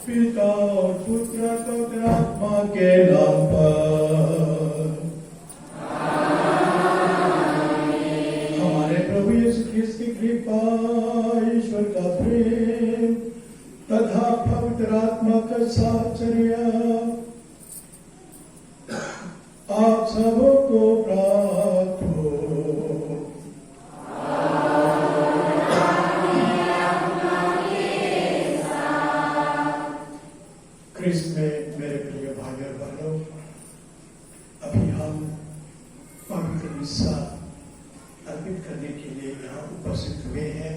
पिता और पुत्र और पवित्र आत्मा के नाम पर। हमारे प्रभु यीशु ख्रिस्त की कृपा, ईश्वर का प्रेम तथा पवित्र आत्मा का साहचर्य आप सबको प्राप्त हो। ख्रिस्त में मेरे प्रिय भाई और बहनों, अभी हम पवित्र मिस्सा अर्पित करने के लिए यहाँ उपस्थित हुए हैं।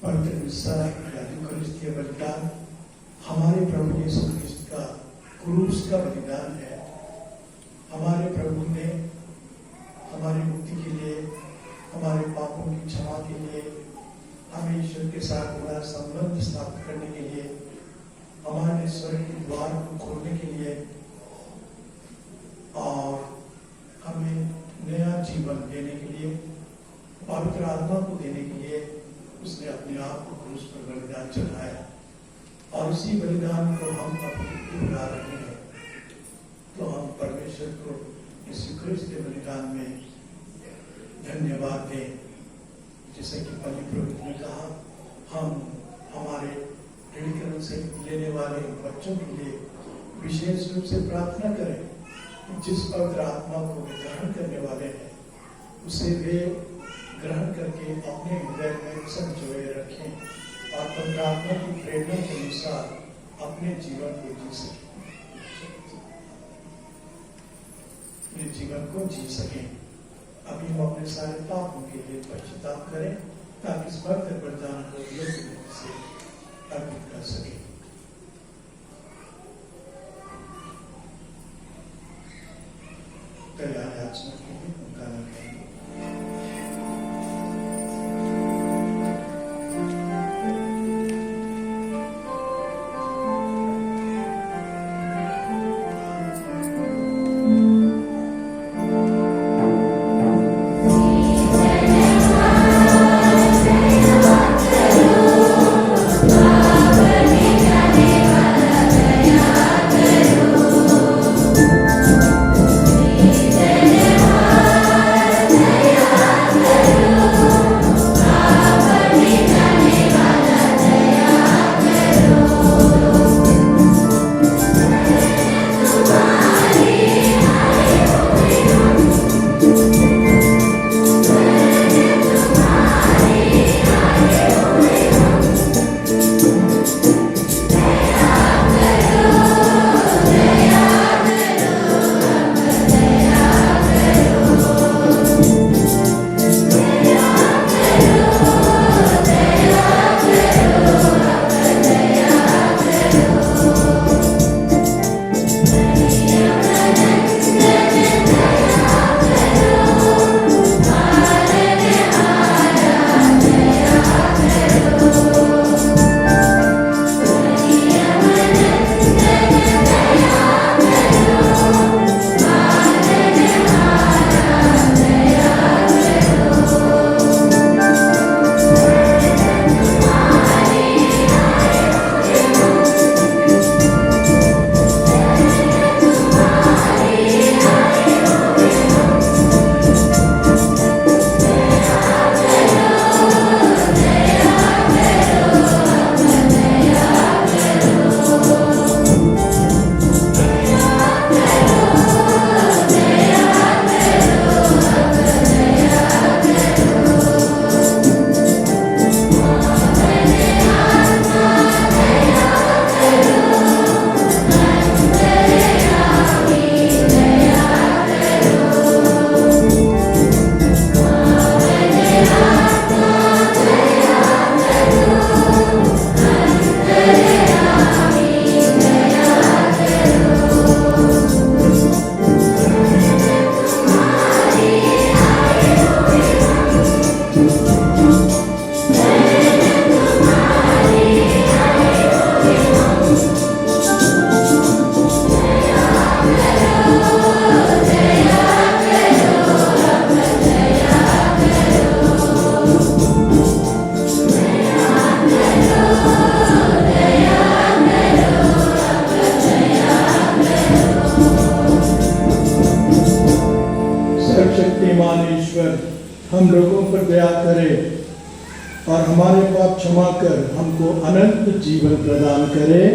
पवित्र मिस्सा यानी यूकरिस्तीय बलिदान हमारे प्रभु यीशु ख्रिस्त का क्रूस का बलिदान है। हमारे प्रभु ने हमारी मुक्ति के लिए, हमारे पापों की क्षमा के लिए, हमें ईश्वर के साथ हमारा संबंध स्थापित करने के लिए, हमारे स्वर्ग के द्वार को खोलने के लिए और हमें नया जीवन देने के लिए, पवित्र आत्मा को देने के लिए उसने अपने आप को क्रूस पर बलिदान चढ़ाया और इसी बलिदान को हम अपनी दोहरा रहे हैं। तो हम परमेश्वर को इस यूकरिस्ट के बलिदान में धन्यवाद दें। जैसे कि पवित्र ने कहा, हम हमारे दृढ़ीकरण से लेने वाले बच्चों के लिए विशेष रूप से प्रार्थना करें। जिस पवित्र आत्मा को वे ग्रहण करने वाले हैं उसे वे ग्रहण करके अपने हृदय में संजोए रखें और पवित्र आत्मा की प्रेरणा के अनुसार अपने जीवन को जी सकें, अपने जीवन को जी सकें। अभी हम अपने सारे पापों के लिए पश्चाताप करें ताकि इस भक्त बलिदान को योग्य रूप से अर्पित कर सकें। तैयार याचना के लिए गाना गाएंगे। Yeah. सर्वशक्तिमान ईश्वर हम लोगों पर दया करे और हमारे पाप क्षमा कर हमको अनंत जीवन प्रदान करे।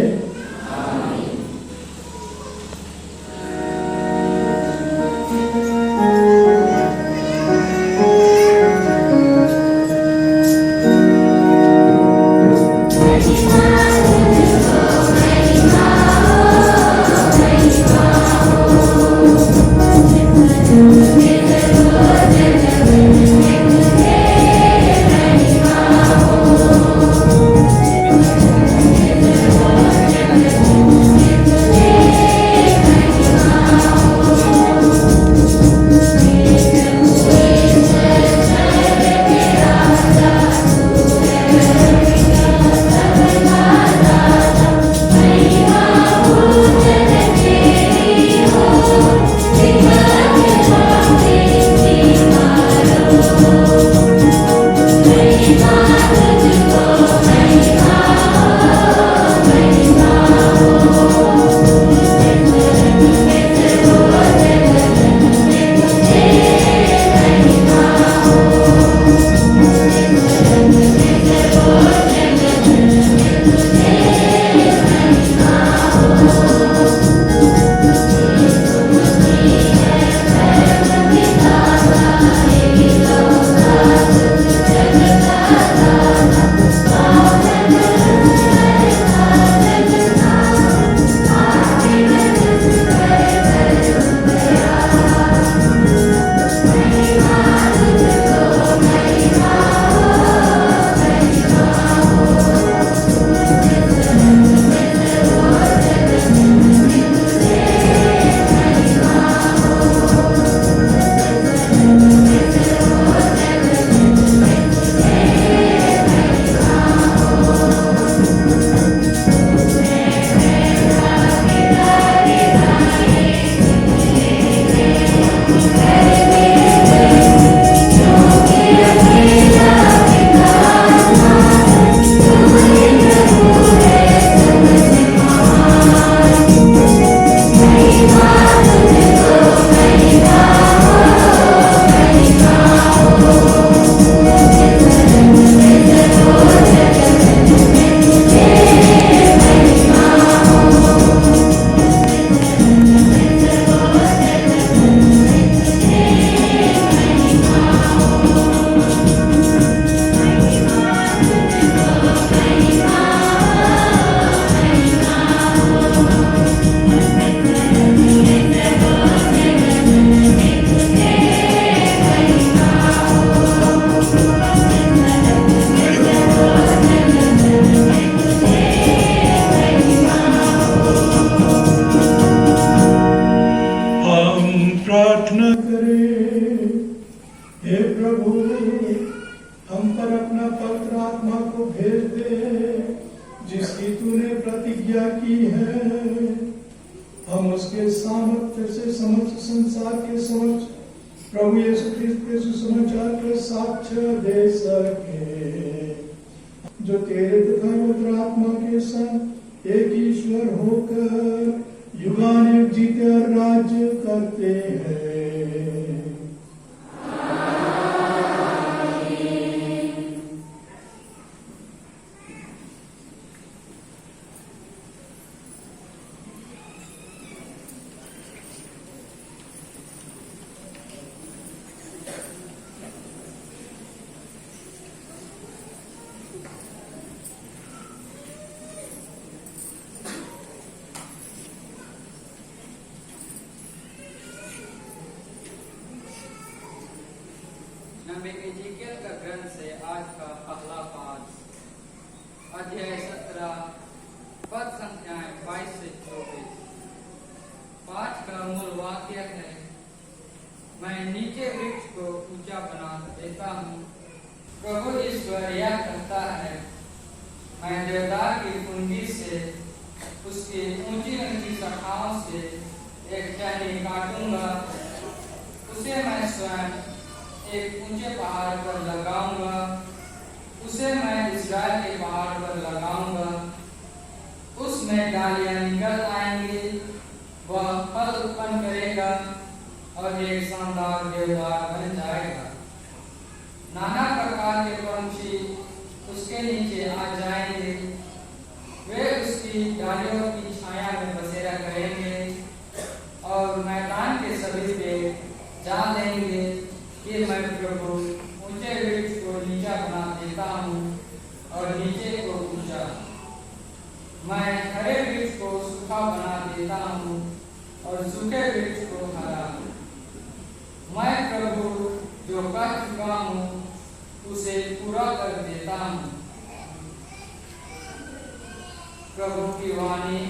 उसमें डालियां निकल आएंगी, वह फल उत्पन्न करेगा और एक शानदार देवदार बन जाएगा। नाना प्रकार के पंछी उसके नीचे आ जाएंगे, वे उसकी डालियों की छाया में बसेरा करेंगे और मैदान के सभी पेड़ जान लेंगे कि मैं प्रभु ऊंचे वृक्ष को नीचा बना देता हूँ और नीचे को ऊंचा। मैं हरे वृक्ष को सूखा बना देता हूँ और सूखे वृक्ष को हरा। मैं प्रभु जो कर चुका हूँ उसे पूरा कर देता हूँ। प्रभु की वाणी।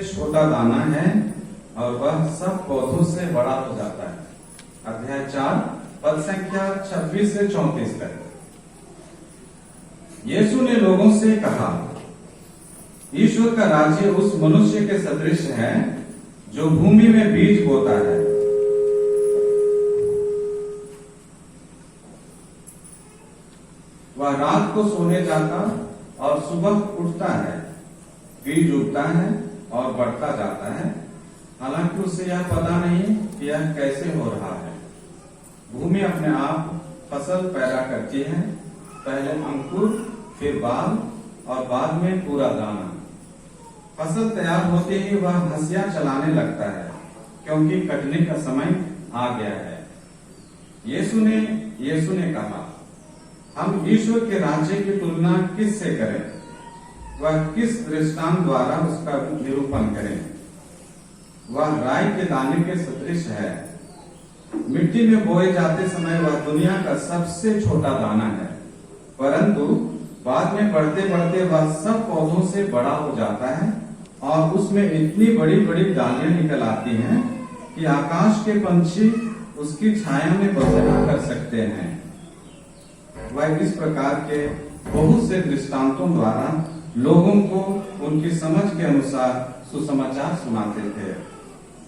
छोटा दाना है और वह सब पौधों से बड़ा हो जाता है। अध्याय 4 पद संख्या 26 से 34 तक। यीशु ने लोगों से कहा, ईश्वर का राज्य उस मनुष्य के सदृश है जो भूमि में बीज बोता है। वह रात को सोने जाता और सुबह उठता है, बीज उगता है और बढ़ता जाता है, हालांकि उसे यह पता नहीं कि यह कैसे हो रहा है। भूमि अपने आप फसल पैदा करती है, पहले अंकुर, फिर बाल और बाद में पूरा दाना। फसल तैयार होते ही वह हंसिया चलाने लगता है, क्योंकि कटने का समय आ गया है। यीशु ने कहा, हम ईश्वर के राज्य की तुलना किससे करें? वह किस दृष्टांत द्वारा उसका निरूपण करें? वह राई के दाने के सदृश है। मिट्टी में बोए जाते समय वह दुनिया का सबसे छोटा दाना है, परंतु बाद में बढ़ते बढ़ते वह सब पौधों से बड़ा हो जाता है और उसमें इतनी बड़ी बड़ी डालियां निकल आती हैं कि आकाश के पंछी उसकी छाया में बसेरा कर सकते हैं। वह इस प्रकार के बहुत से दृष्टांतों द्वारा लोगों को उनकी समझ के अनुसार सुसमाचार सुनाते थे।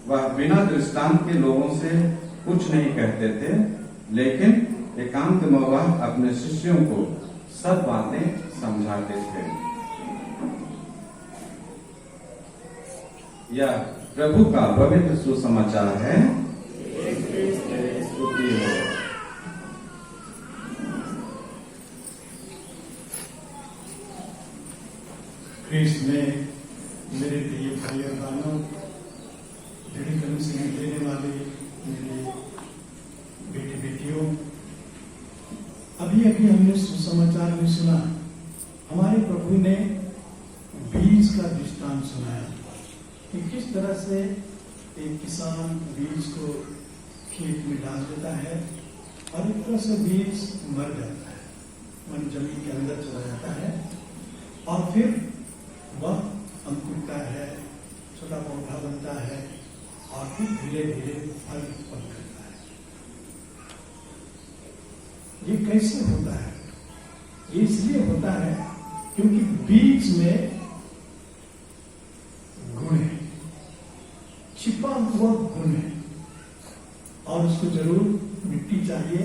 वह बिना दृष्टांत के लोगों से कुछ नहीं कहते थे, लेकिन एकांत में वह अपने शिष्यों को सब बातें समझाते थे। यह प्रभु का पवित्र सुसमाचार है। स्तुति हो। ख्रीस्त में मेरे प्रिय भाई और बहनों, दृढ़ कदम से लेने वाले मेरे बेटे बेटियों, अभी अभी हमने सुसमाचार में सुना, हमारे प्रभु ने बीज का दृष्टांत सुनाया कि किस तरह से एक किसान बीज को खेत में डाल देता है और एक तरह से बीज मर जाता है, मन जमीन के अंदर चला जाता है और फिर वह अंकुरता है, छोटा पौधा बनता है और फिर धीरे धीरे फल उत्पन्न करता है। ये कैसे होता है? ये इसलिए होता है क्योंकि बीज में गुण है, छिपा हुआ गुण है और उसको जरूर मिट्टी चाहिए,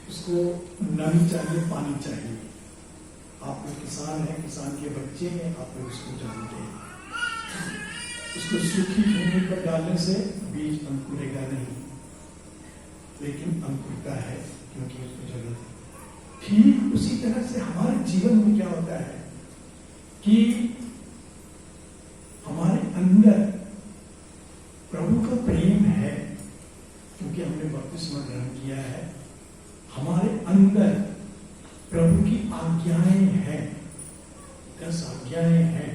उसको नमी चाहिए, पानी चाहिए। आप लोग किसान हैं, किसान के बच्चे हैं, आप लोग उसको जानते हैं। उसको सूखी भूमि पर डालने से बीज अंकुरेगा नहीं, लेकिन अंकुरता है क्योंकि उसको जरूरत है। ठीक उसी तरह से हमारे जीवन में क्या होता है कि हमारे अंदर प्रभु का प्रेम है, क्योंकि हमने बपतिस्मा ग्रहण किया है। हमारे अंदर प्रभु की आज्ञाएं हैं, 10 आज्ञाएं हैं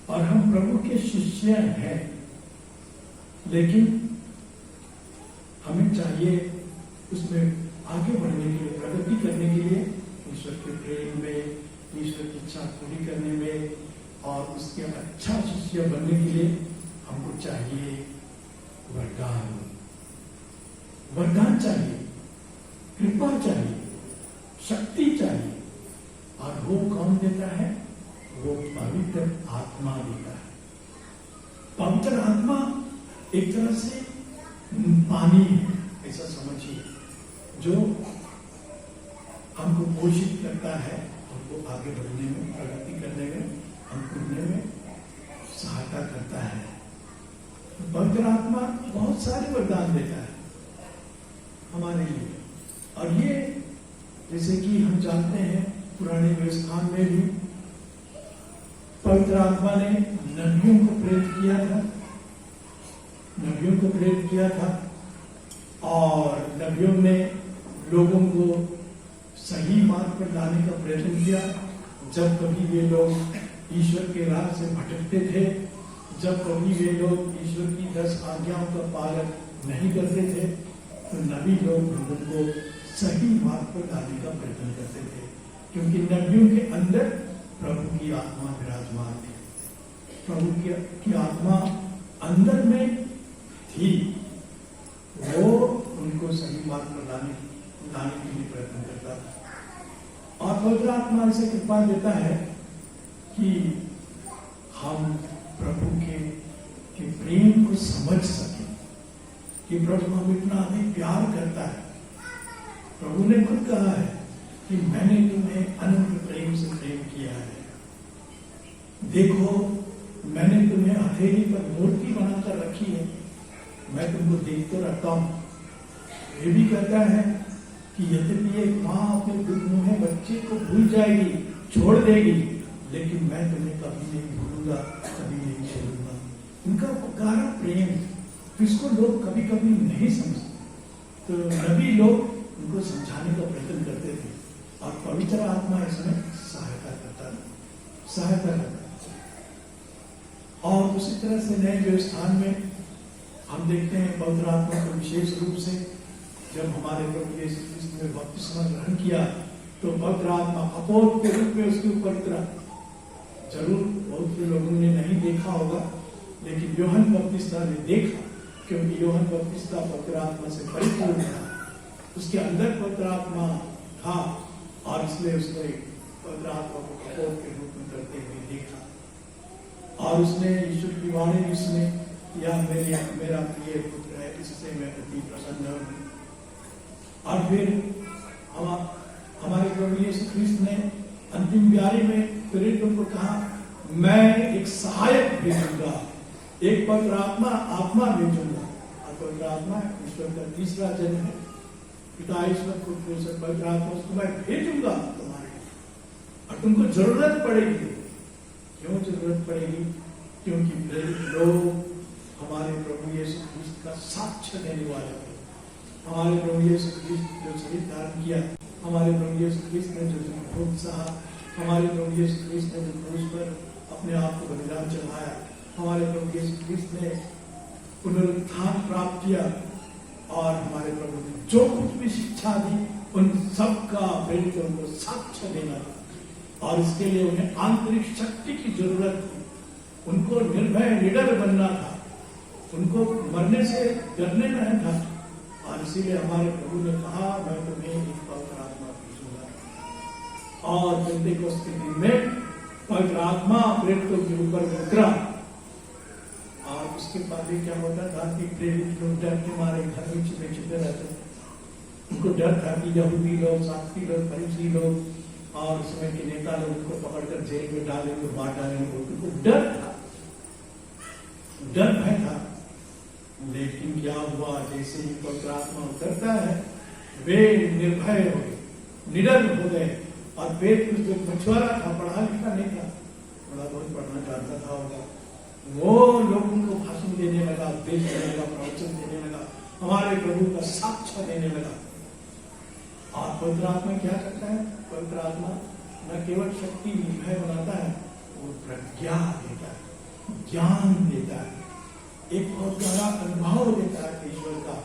और हम प्रभु के शिष्य हैं, लेकिन हमें चाहिए उसमें आगे बढ़ने के लिए, प्रगति करने के लिए, ईश्वर के प्रेम में, ईश्वर की इच्छा पूरी करने में और उसके अच्छा शिष्य बनने के लिए हमको चाहिए वरदान। वरदान चाहिए, कृपा चाहिए, शक्ति चाहिए और वो कौन देता है? वो पवित्र आत्मा देता है। पवित्र आत्मा एक तरह से पानी है, ऐसा समझिए, जो हमको पोषित करता है, हमको आगे बढ़ने में, प्रगति करने में, अंकुरने में सहायता करता है। पवित्र आत्मा बहुत सारे वरदान देता है हमारे लिए। और ये जैसे कि हम जानते हैं, पुराने व्यवस्थान में भी पवित्र आत्मा ने नबियों को प्रेरित किया था, नबियों को प्रेरित किया था और नबियों ने लोगों को सही मार्ग पर लाने का प्रयत्न किया। जब कभी वे लोग ईश्वर के राह से भटकते थे, जब कभी वे लोग ईश्वर की 10 आज्ञाओं का पालन नहीं करते थे, तो नबी लोग लोगों को सही मार्ग पर लाने का प्रयत्न करते थे, क्योंकि नबियों के अंदर प्रभु की आत्मा विराजमान थी। प्रभु की आत्मा अंदर में थी, वो उनको सही मार्ग पर लाने के लिए प्रयत्न करता था। और पवित्र आत्मा से कृपा देता है कि हम प्रभु के प्रेम को समझ सके, कि प्रभु हम इतना अधिक प्यार करता है। प्रभु ने खुद कहा है कि मैंने तुम्हें अनंत प्रेम से प्रेम किया है, देखो मैंने तुम्हें हथेली पर मूर्ति बनाकर रखी है, मैं तुमको देखते रहता हूं। ये भी कहता है कि यद्यपि एक माँ अपने मुंहे बच्चे को भूल जाएगी, छोड़ देगी, लेकिन मैं तुम्हें कभी नहीं भूलूंगा, कभी नहीं छोड़ूंगा। उनका गाढ़ा प्रेम, इसको लोग कभी कभी नहीं समझते, तो नबी लोग उनको समझाने का प्रयत्न करते थे और पवित्र आत्मा इसमें सहायता करता। और उसी तरह से नए व्यवस्थान में हम देखते हैं पवित्र आत्मा को विशेष रूप से जब हमारे प्रभु यीशु मसीह ने बपतिस्मा ग्रहण किया तो पवित्र आत्मा अपोत के रूप में उसके ऊपर उतरा। जरूर बहुत से लोगों ने नहीं देखा होगा, लेकिन यूहन्ना बपतिस्मा ने देखा, क्योंकि यूहन्ना बपतिस्मा पवित्र आत्मा से परिपूर्ण था, उसके अंदर पवित्र आत्मा था और इसलिए उसने पवित्र आत्मा को अपोत के रूप में करते हुए देखा और उसने ईश्वर की वाणी उसने या मेरा प्रिय पुत्र है, इससे मैं अति प्रसन्न हूँ। और फिर हमारे प्रभु यीशु ख्रीस्त ने अंतिम ब्यारी में प्रेरितों को कहा, मैं एक सहायक भेजूंगा, एक पवित्र आत्मा भेजूंगा। और पवित्र आत्मा ईश्वर का तीसरा जन्म है, पिता ईश्वर को पवित्र आत्मा उसको मैं भेजूंगा तुम्हारे, और तुमको जरूरत पड़ेगी। क्यों जरूरत पड़ेगी? क्योंकि प्रेरित लोग हमारे प्रभु यीशु ख्रीस्त का साक्ष्य देने वाले थे। हमारे प्रभु यीशु ख्रीस्त जो शरीर धारण किया, हमारे प्रभु यीशु ख्रीस्त ने जो भोग सहा, हमारे प्रभु यीशु ख्रीस्त ने जो क्रूस पर अपने आप को बलिदान चढ़ाया, हमारे प्रभु यीशु ख्रीस्त ने पुनरुत्थान प्राप्त किया और हमारे प्रभु ने जो कुछ भी शिक्षा दी उन सब का प्रेरितों को साक्ष्य देना था। और इसके लिए उन्हें आंतरिक शक्ति की जरूरत थी, उनको निर्भय निडर बनना था, उनको मरने से डरने नहीं था। और इसीलिए हमारे प्रभु ने कहा, मैं तुम्हें एक पवित्र आत्मा भेजूंगा। और पेंटेकोस्त के दिन में पवित्र आत्मा प्रेरितों के ऊपर उतरा और उसके बाद क्या होता था कि प्रेरित लोग डर के मारे घर में छिपे रहते थे। उनको डर था कि यहूदी लोग, शास्त्री लोग, फरीसी लोग और समय के नेता लोग उनको पकड़कर जेल में डालेंगे, मार डालेंगे। उनको डर था, डर भय था। लेकिन क्या हुआ? जैसे ही पवित्र आत्मा उतरता है, वे निर्भय हो गए, निडर हो गए। और पेट जो मछुआरा था, पढ़ा लिखा नहीं था, थोड़ा बहुत पढ़ना जानता था होगा, वो लोगों को भाषण देने लगा, उपदेश देने लगा, प्रवचन देने लगा, हमारे प्रभु का साक्ष्य देने लगा। और पवित्र आत्मा क्या करता है? पवित्र आत्मा न केवल शक्ति निर्भय बनाता है, वो प्रज्ञा देता है, ज्ञान देता है, एक बहुत बड़ा अनुभव देता है ईश्वर का,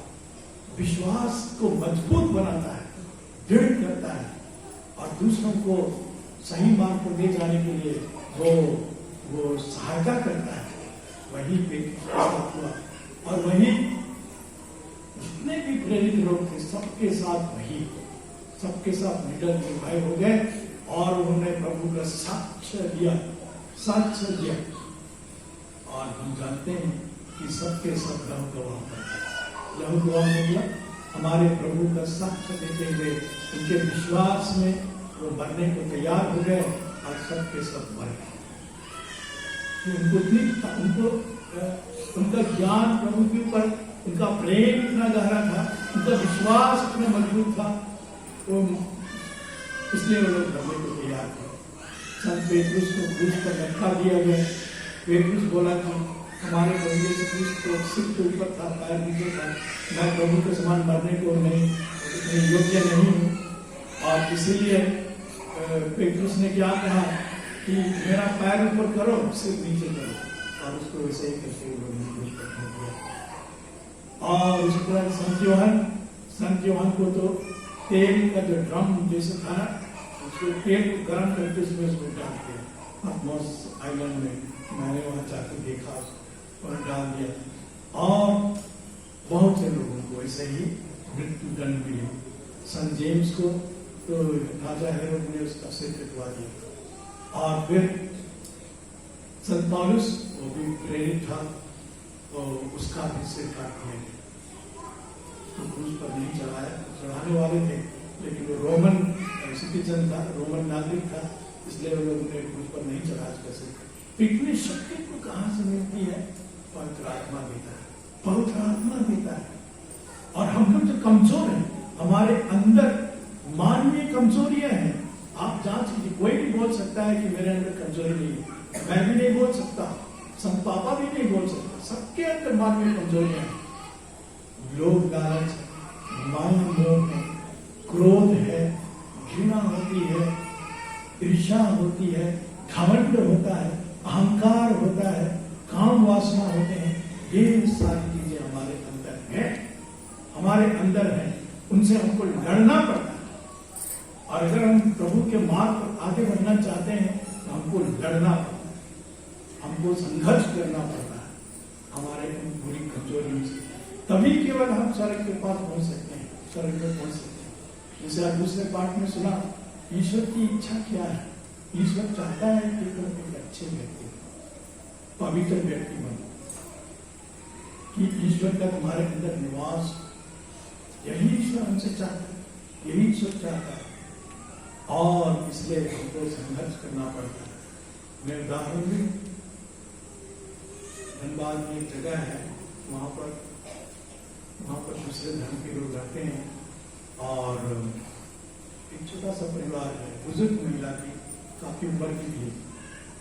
विश्वास को मजबूत बनाता है, दृढ़ करता है और दूसरों को सही मार्ग पर ले जाने के लिए वो सहायता करता है। वही पेंटेकोस्त हुआ और वही जितने भी प्रेरित लोग थे सबके साथ निडर निर्भय हो गए और उन्होंने प्रभु का साक्ष्य दिया। और हम जानते हैं कि सबके सब लहू गवाह करते। लहू गवाह मतलब हमारे प्रभु का साक्ष्य देते हुए उनके विश्वास में वो मरने को तैयार हो गए और सबके सब मर गए। उनका ज्ञान प्रभु के ऊपर, उनका प्रेम इतना गहरा था, उनका विश्वास इतना मजबूत था, तो इसलिए वो लोग मरने को तैयार थे। संत पेट्रुस को क्रूस पर लटका दिया गया। पेट्रुस बोला कि हमारे प्रभु यीशु ख्रीस्त को सिर के ऊपर था, पैर नीचे था, मैं प्रभु के समान मरने को नहीं योग्य नहीं हूँ। और इसीलिए पेट्रुस ने क्या कहा कि मेरा पैर ऊपर करो, सिर नीचे करो, और उसको वैसे ही करके उन्होंने किया। और उसी तरह संत योहन को तो तेल का जो ड्रम जैसे था, उसको तेल को गर्म करके उसमें उसको डाल दिया। पत्मोस आइलैंड में मैंने वहां जाकर देखा, और डाल दिया। और बहुत से लोगों को ऐसे ही मृत्यु दंड मिले। संत जेम्स को तो राजा हेरोद ने उसका सिर कटवा दिया। और फिर संत पौलुस, वो भी प्रेरित था, तो उसका भी सिर काट दिया गया। तो क्रूस पर नहीं चढ़ाया, चढ़ाने वाले थे, लेकिन वो रोमन सिटीजन था, रोमन नागरिक था, इसलिए वो लोग ने क्रूस पर नहीं चढ़ाया उसका सिर। इतनी शक्ति को कहाँ से मिलती है? पवित्र आत्मा देता है, पवित्र आत्मा देता है। और हम लोग जो कमजोर हैं, हमारे अंदर मानवीय कमजोरियां हैं। आप जांच कीजिए, कोई भी बोल सकता है कि मेरे अंदर कमजोरी नहीं है। मैं भी नहीं बोल सकता, संत पापा भी नहीं बोल सकता। सबके अंदर मानवीय कमजोरियां हैं, लोभ लालच है, माया मोह है, क्रोध है, घृणा होती है, ईर्ष्या होती है, घमंड होता है, अहंकार होता है, काम वासना होते हैं। ये सारी चीजें हमारे अंदर है, हमारे अंदर है, उनसे हमको लड़ना पड़ता है। और अगर हम प्रभु के मार्ग पर आगे बढ़ना चाहते हैं तो हमको लड़ना पड़ता है, हमको संघर्ष करना पड़ता है हमारे उन बुरी कमजोरियों से। तभी केवल हम स्वर्ग के पास पहुंच सकते हैं, स्वर्ग में पहुंच सकते हैं। जैसे आप दूसरे पाठ में सुना, ईश्वर की इच्छा क्या है? ईश्वर चाहता है कि तुम एक अच्छे व्यक्ति, पवित्र व्यक्ति बनो, कि ईश्वर का तुम्हारे अंदर निवास। यही ईश्वर हमसे चाहता है, यही ईश्वर चाहता है, और इसलिए हमको संघर्ष करना पड़ता है। मैं उदाहरण दूं, धनबाद में एक जगह है, वहां पर दूसरे धर्म के लोग रहते हैं, और एक छोटा सा परिवार है, बुजुर्ग महिला की, काफी उम्र की थी,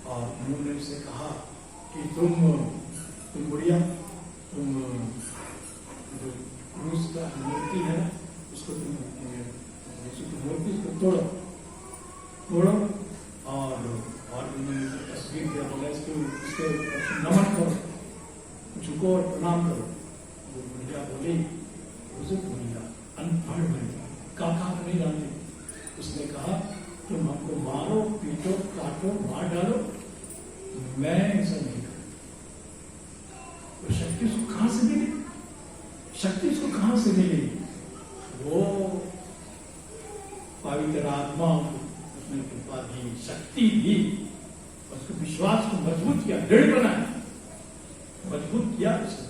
और उन्होंने उससे कहा कि तुम बुढ़िया, तुम जो क्रूस का मूर्ति है ना, उसको तुम मूर्ति उसको तोड़ो, और उन्होंने तस्वीर दिया, बोला इसके नमन करो, झुको और प्रणाम करो। वो बुढ़िया बोली, बुजुर्ग महिला, अनपढ़ महिला, काका नहीं जानती, उसने कहा तुम हमको मारो, पीटो, काटो, मार डालो, मैं ऐसा नहीं करूं। तो शक्ति उसको कहां से मिली? शक्ति उसको कहां से मिली? वो पवित्र आत्मा उसने कृपा दी, शक्ति दी, उसको विश्वास को मजबूत किया, दृढ़ बनाया, मजबूत किया उसने।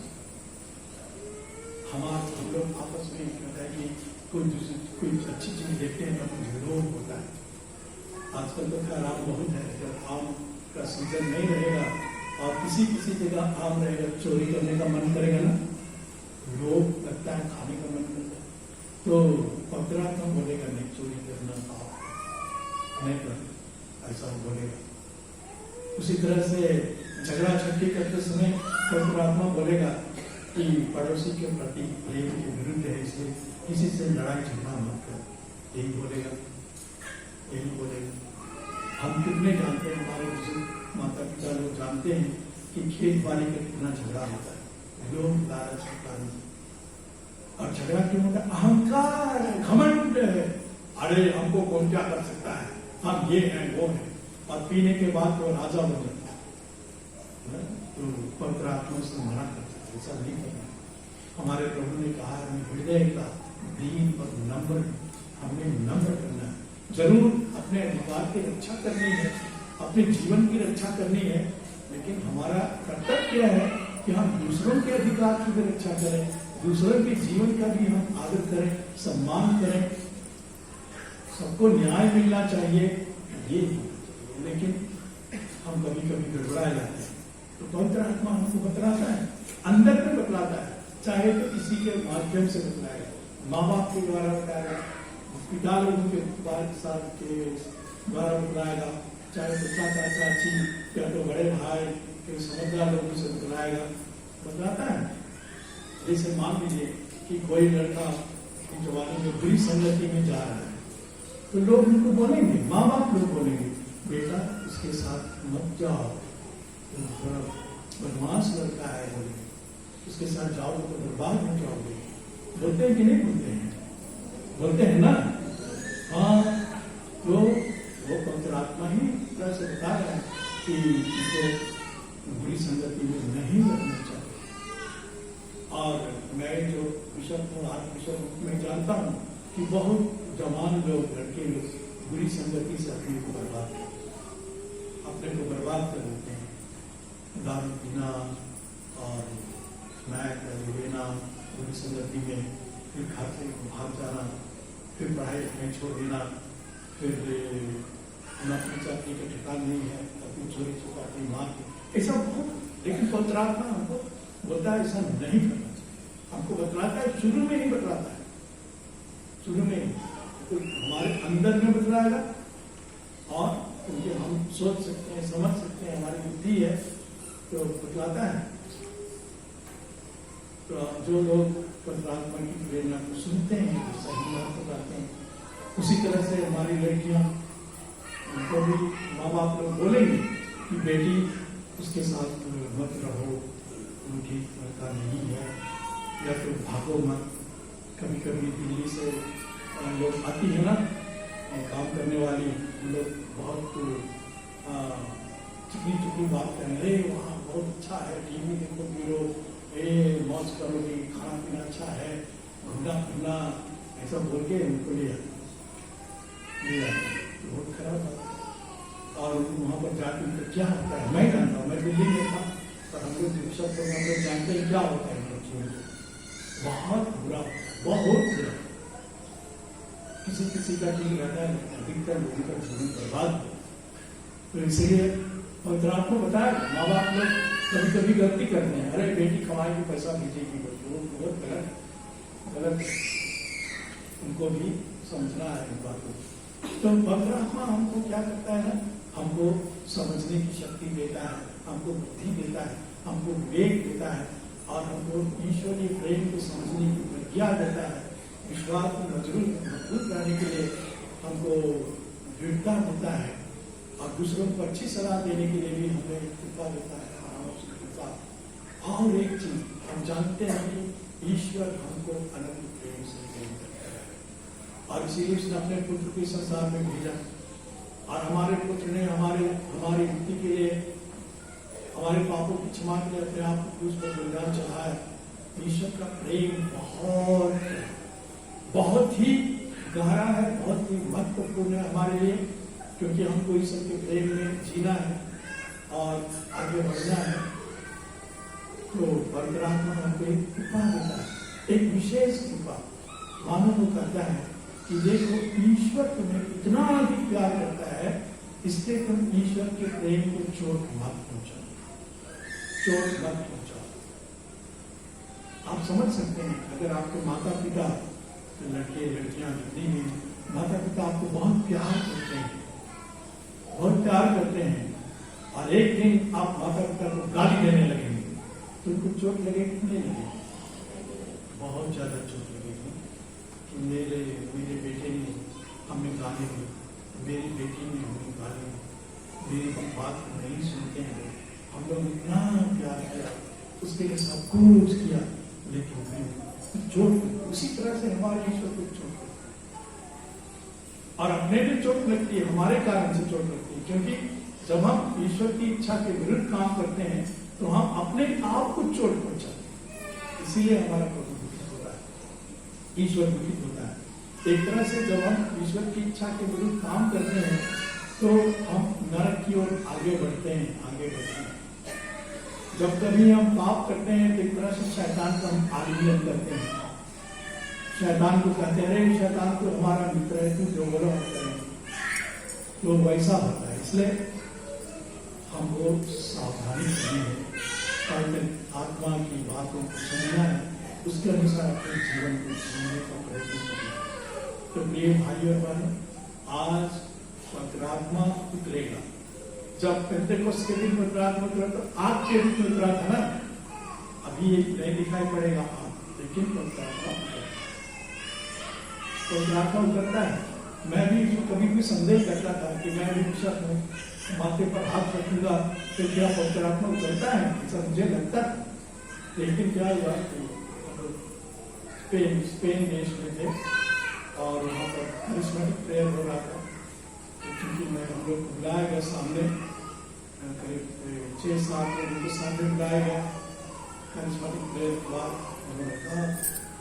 हम लोग आपस में कहता है कि कोई अच्छी चीज देखते हैं तो कुछ विरोध होता है। आजकल तो खैर आम बहुत है, जब आम का सीजन नहीं रहेगा और किसी जगह आम रहेगा, चोरी करने का मन करेगा ना, लोग लगता है खाने का मन करता है, तो पवित्र आत्मा बोलेगा नहीं, चोरी करना पाप नहीं कर, ऐसा बोलेगा। उसी तरह से झगड़ा झगड़ी करते समय पवित्र आत्मा बोलेगा कि पड़ोसी के प्रति प्रेम के विरुद्ध है, इसलिए किसी से लड़ाई झगड़ा मत कर, यही बोलेगा। हम कितने जानते हैं, हमारे बुजुर्ग माता पिता लोग जानते हैं कि खेत बाड़ी का कितना झगड़ा होता है, लोग लालच के कारण। और झगड़ा क्यों होता है? अहंकार, घमंड है, अरे हमको कौन क्या कर सकता है, हम ये हैं वो हैं, और पीने के बाद तो राजा बन जाता है। तो पवित्र आत्मा से मना कर सकते, ऐसा नहीं करना। हमारे प्रभु ने कहा है, हृदय का दीन और नम्र, हमने नम्र करना है। जरूर अपने अधिकार की रक्षा करनी है, अपने जीवन की रक्षा करनी है, लेकिन हमारा कर्तव्य क्या है कि हम दूसरों के अधिकार की भी रक्षा करें, दूसरों के जीवन का भी हम आदर करें, सम्मान करें, सबको न्याय मिलना चाहिए, ये। लेकिन हम कभी कभी गड़बड़ा जाते हैं। तो पवित्र आत्मा हमको बतलाता है, अंदर में बतलाता है, चाहे तो किसी के माध्यम से बतलाएगा, माँ बाप के द्वारा बताएगा, पिता लोगों के द्वारा बतलाएगा, चाहे तो चाचा चाची या तो बड़े भाई के समझदार लोगों से बतलाता है। जैसे मान लीजिए कि कोई लड़का जवानी में बुरी संगति में जा रहा है, तो लोग उनको बोलेंगे, माँ बाप लोग बोलेंगे, बेटा इसके साथ मत जाओ, थोड़ा बदमाश लड़का है, बोलेंगे, उसके साथ जाओगे तो बर्बाद हो जाओगे। बोलते हैं कि नहीं बोलते हैं? बोलते हैं ना। हाँ, तो वो पवित्र आत्मा ही तरह से बता रहा है कि इसको बुरी संगति में नहीं लगना चाहिए। और मैं जो बिशप हूँ, आर्च बिशप, मैं जानता हूँ कि बहुत जवान लोग, लड़के लोग बुरी संगति से अपने को बर्बाद कर देते हैं। दारू पीना और स्मैक लेना, बुरी संगति में, फिर घर से भाग जाना, फिर पढ़ाई में छोड़ देना, फिर नौकरी चाकरी का ठिकाना नहीं है, अपनी चोरी चुपाटी मार के, ऐसा बहुत। लेकिन पवित्र आत्मा हमको बोलता है ऐसा नहीं करना चाहिए, हमको बतलाता है, शुरू में ही बतलाता है, शुरू में ही तो हमारे अंदर में बतलाएगा, और क्योंकि हम सोच सकते हैं, समझ सकते हैं, हमारी बुद्धि है तो बतलाता है। तो जो लोग परमात्मा की प्रेरणा को सुनते हैं, जो सही मार्ग पर आते हैं, उसी तरह से हमारी लड़कियां, उनको भी माँ बाप लोग बोलेंगे कि बेटी उसके साथ मत रहो, वो ठीक लड़का नहीं है, या फिर भागो मत। कभी कभी दिल्ली से लोग आती है ना काम करने वाली, लोग बहुत चिकनी चिकनी बात करेंगे, वहाँ बहुत अच्छा है, टीवी देखो पीरो, मौज करोगे, खाना पीना अच्छा है, घूमना फिरना, ऐसा बोल के उनको ले आते, बहुत खराब बात। और वहाँ पर जाकर उनको क्या होता है मैं जानता हूँ, मैं दिल्ली में था, पर हम लोग शिक्षा को हम लोग जानते हैं क्या होता है बच्चों में, बहुत बुरा, बहुत बुरा। किसी किसी का ठीक रहता है, अधिकतर लोगों का जीवन बर्बाद है। तो इसलिए पवित्रात्मा को बताया, माँ बाप लोग कभी कभी गलती करते हैं, अरे बेटी कमाएगी पैसा भेजेगी, वो बहुत गलत, उनको भी समझना है इन बातों को। तो पवित्रात्मा हमको क्या करता है ना, हमको समझने की शक्ति देता है, हमको बुद्धि देता है, हमको विवेक देता है, और हमको ईश्वरीय प्रेम को समझने की प्रज्ञा देता है, विश्वास को मजबूत करने के लिए हमको दृढ़ता देता है, और दूसरों को अच्छी सलाह देने के लिए भी हमें कृपा देता है, कृपा। और एक चीज हम जानते हैं कि ईश्वर हमको अनंत प्रेम से प्रेम करता है, और इसीलिए उसने अपने पुत्र को संसार में भेजा, और हमारे पुत्र ने हमारी मुक्ति के लिए, हमारे पापों की क्षमा के लिए अपने आप को क्रूस पर बलिदान चढ़ाया। ईश्वर का प्रेम बहुत ही गहरा है, बहुत ही महत्वपूर्ण है हमारे लिए, क्योंकि हमको ईश्वर के प्रेम में जीना है और आगे बढ़ना है। तो परमात्मा हमको एक कृपा देता है, एक विशेष कृपा। मानो वो कहता है कि देखो ईश्वर तुम्हें इतना अधिक प्यार करता है, इसलिए तुम ईश्वर के प्रेम को चोट मत पहुंचाओ। आप समझ सकते हैं, अगर आपके माता पिता, तो लड़के लड़कियां जितनी भी माता पिता आपको बहुत प्यार करते हैं, और एक दिन आप माता पिता को गाली देने लगेंगे, तो उनको चोट लगेगी कि नहीं लगेगी? बहुत ज्यादा चोट लगेगी कि मेरे बेटे ने हमें गाली दी, मेरी बेटी ने हमें गाली दी, मेरी बात को नहीं सुनते हैं, हम लोग इतना प्यार किया, उसके लिए सब कुछ किया, लेकिन चोट उसी तरह से हमारे ईश्वर को चोट लगती है, और अपने भी चोट लगती है, हमारे कारण से चोट लगती है, क्योंकि जब हम ईश्वर की इच्छा के विरुद्ध काम करते हैं तो हम अपने आप को चोट पहुंचाते हैं, इसीलिए हमारा प्रभु दुखित होता है, ईश्वर दुखित होता है। एक तरह से जब हम ईश्वर की इच्छा के विरुद्ध काम करते हैं तो हम नरक की ओर आगे बढ़ते हैं। जब कभी हम पाप करते हैं तो एक तरह से शैतान का हम आलिंगन करते हैं, शैतान को कहते हैं, अरे शैतान तो हमारा मित्र है, तू जो बोलो हम करेंगे, तो वैसा होता है। इसलिए हमको सावधानी करनी है, पवित्र आत्मा की बातों को सुनना है, उसके अनुसार अपने जीवन को जीने का प्रयत्न करना है। तो प्रिय भाई और बहनों, आज पवित्र आत्मा उतरेगा। जब पेंटेकोस्त के दिन पवित्र आत्मा उतरा तो आग के रूप में उतरा था ना, अभी ये नहीं दिखाई पड़ेगा आग, लेकिन पवित्र आत्मा उतरता है। मैं भी कभी भी संदेह करता था कि मैं भी विश्वास हूँ, माथे पर हाथ रखूंगा तो क्या पवित्र आत्मा उतरता है, ऐसा मुझे लगता है। लेकिन क्या हुआ कि स्पेन देश में थे और वहाँ पर करिश्मेटिक प्रेयर हो रहा था, तो क्योंकि मैं हम लोग को बुलाया गया सामने, करीब 6-7 लोगों को सामने बुलाया गया। करिश्मेटिक प्रेयर के बाद उन्होंने कहा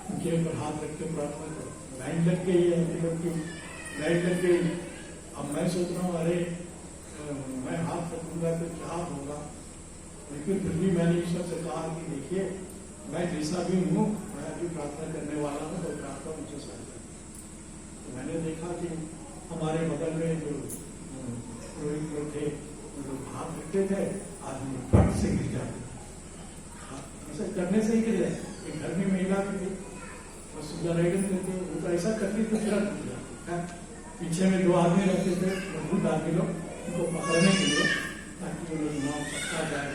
उनके ऊपर हाथ रख के प्रार्थना करो। लाइन लग गई है, हम लोग की लाइन लग गई। अब मैं सोच रहा हूँ अरे मैं हाथ रखूंगा तो क्या होगा, लेकिन फिर भी मैंने ईश्वर से कहा कि देखिए मैं जैसा भी हूँ, मैं अभी प्रार्थना करने वाला हूँ, तो प्रार्थना मुझे समझ। तो मैंने देखा कि हमारे बगल में जो पुरोहित लोग थे, जो हाथ रखते थे, आदमी फट से गिर जाते, ऐसा करने से ही गिर जाए। एक घर में महिला भी थी, सुजारेगन करती, वो तो ऐसा करती तो तुरंत गिर जाती। पीछे में 2 आदमी रहते थे, मजबूत आदमी लोग, उनको पकड़ने के लिए, ताकि वो लोग नाम सकता जाए,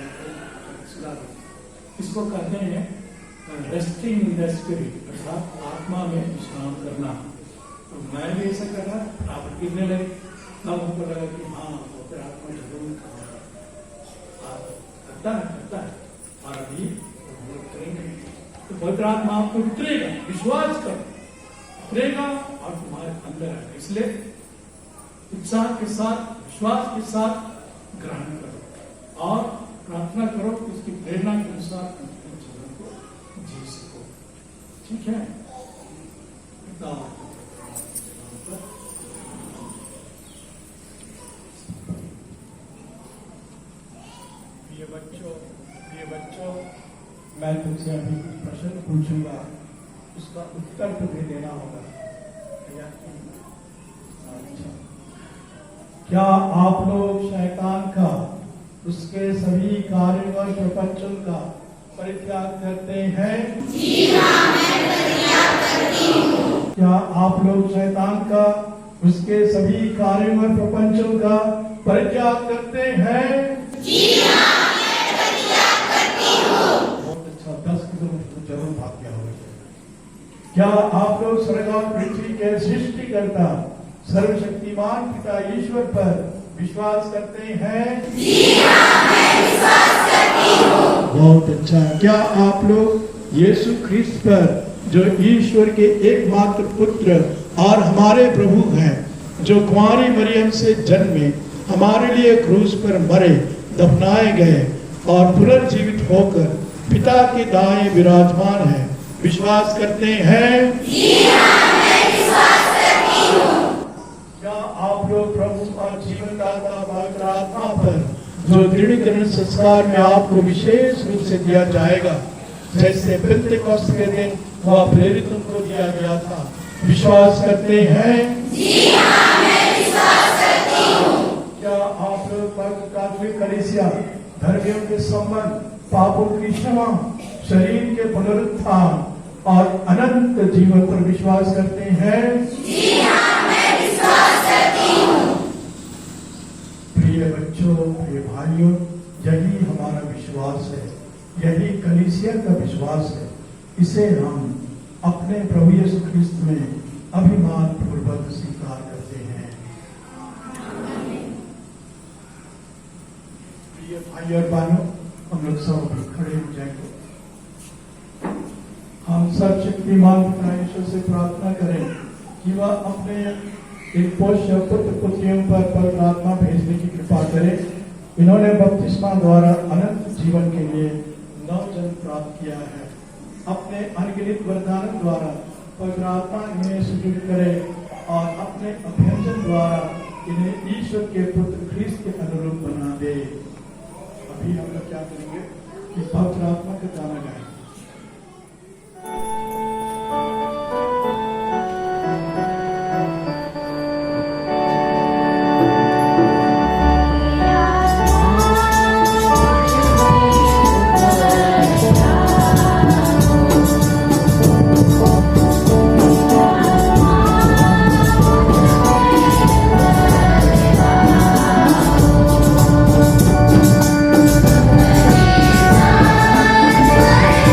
सुधा दे। इसको कहते हैं रेस्टिंग इन द स्पिरिट, अर्थात आत्मा में विश्राम करना। तो मैं भी ऐसा कर रहा, आप गिरने लगे, तब हमको लगा कि हाँ पवित्र आत्मा जरूर करता है और अभी हम लोग करेंगे। तो पवित्र आत्मा आपको उतरेगा, विश्वास करो, उतरेगा और तुम्हारे अंदर आएगा। इसलिए उत्साह के साथ, विश्वास के साथ ग्रहण करो और प्रार्थना करो कि उसकी प्रेरणा के अनुसार अपने जीवन को जी सको। ठीक है? प्रिय बच्चों, मैं तुमसे अभी प्रश्न पूछूंगा, उसका उत्तर तुम्हें देना होगा। क्या आप लोग शैतान का, उसके सभी कार्यों और प्रपंचों का परित्याग करते हैं? जी हाँ, मैं परित्याग करती हूँ। क्या आप लोग शैतान का, उसके सभी कार्यों और प्रपंचों का परित्याग करते हैं? जी हाँ, मैं परित्याग करती हूँ। बहुत अच्छा, 10 किलोमीटर जरूर भाग गया होगा। क्या आप लोग स्वर्ग और पृथ्वी के सृष्टिकर्ता सर्वशक्तिमान पिता ईश्वर पर विश्वास करते हैं? जी हाँ, मैं विश्वास करती हूँ। बहुत अच्छा। क्या आप लोग यीशु ख्रिस्त पर, जो ईश्वर के एकमात्र पुत्र और हमारे प्रभु हैं, जो कुंवारी मरियम से जन्मे, हमारे लिए क्रूस पर मरे, दफनाए गए और पुनर्जीवित होकर पिता के दाएं विराजमान हैं, विश्वास करते हैं? जी हाँ, मैं विश्वास करती हूँ। क्या आप लोग प्रभु और जीवनदाता पवित्र आत्मा पर, जो दृढ़ीकरण संस्कार में आपको विशेष रूप से दिया जाएगा, जैसे पेंतेकोस्त के दिन वह प्रेरितों को दिया गया था, विश्वास करते हैं? जी हाँ, मैं विश्वास करती हूँ। क्या आप लोग पवित्र कैथोलिक कलीसिया, धर्मियों के संबंध, पापों की क्षमा, शरीर के पुनरुत्थान और अनंत जीवन पर विश्वास करते हैं? जी हाँ, मैं विश्वास करती हूँ। प्रिय बच्चों, प्रिय भाइयों, यही हमारा विश्वास है, यही कलीसिया का विश्वास है। इसे हम अपने प्रभु यीशु ख्रिस्त में अभिमान पूर्वक स्वीकार करते हैं। प्रिय भाई और बहनों, हम लोग सब भी खड़े हो जाएंगे। हम सर्वशक्तिमान पिता ईश्वर से प्रार्थना करें कि वह अपने इन पोष्य पुत्र पुत्रियों पर पवित्र आत्मा भेजने की कृपा करे। इन्होंने बपतिस्मा द्वारा अनंत जीवन के लिए नवजन्म प्राप्त किया है। अपने अनगिनत वरदानों द्वारा पवित्र आत्मा इन्हें सुदृढ़ करे और अपने अभ्यंजन द्वारा इन्हें ईश्वर के पुत्र ख्रिस्त के अनुरूप बना दे। अभी हम लोग क्या करेंगे कि पवित्र आत्मा का गाना गाएंगे। Hare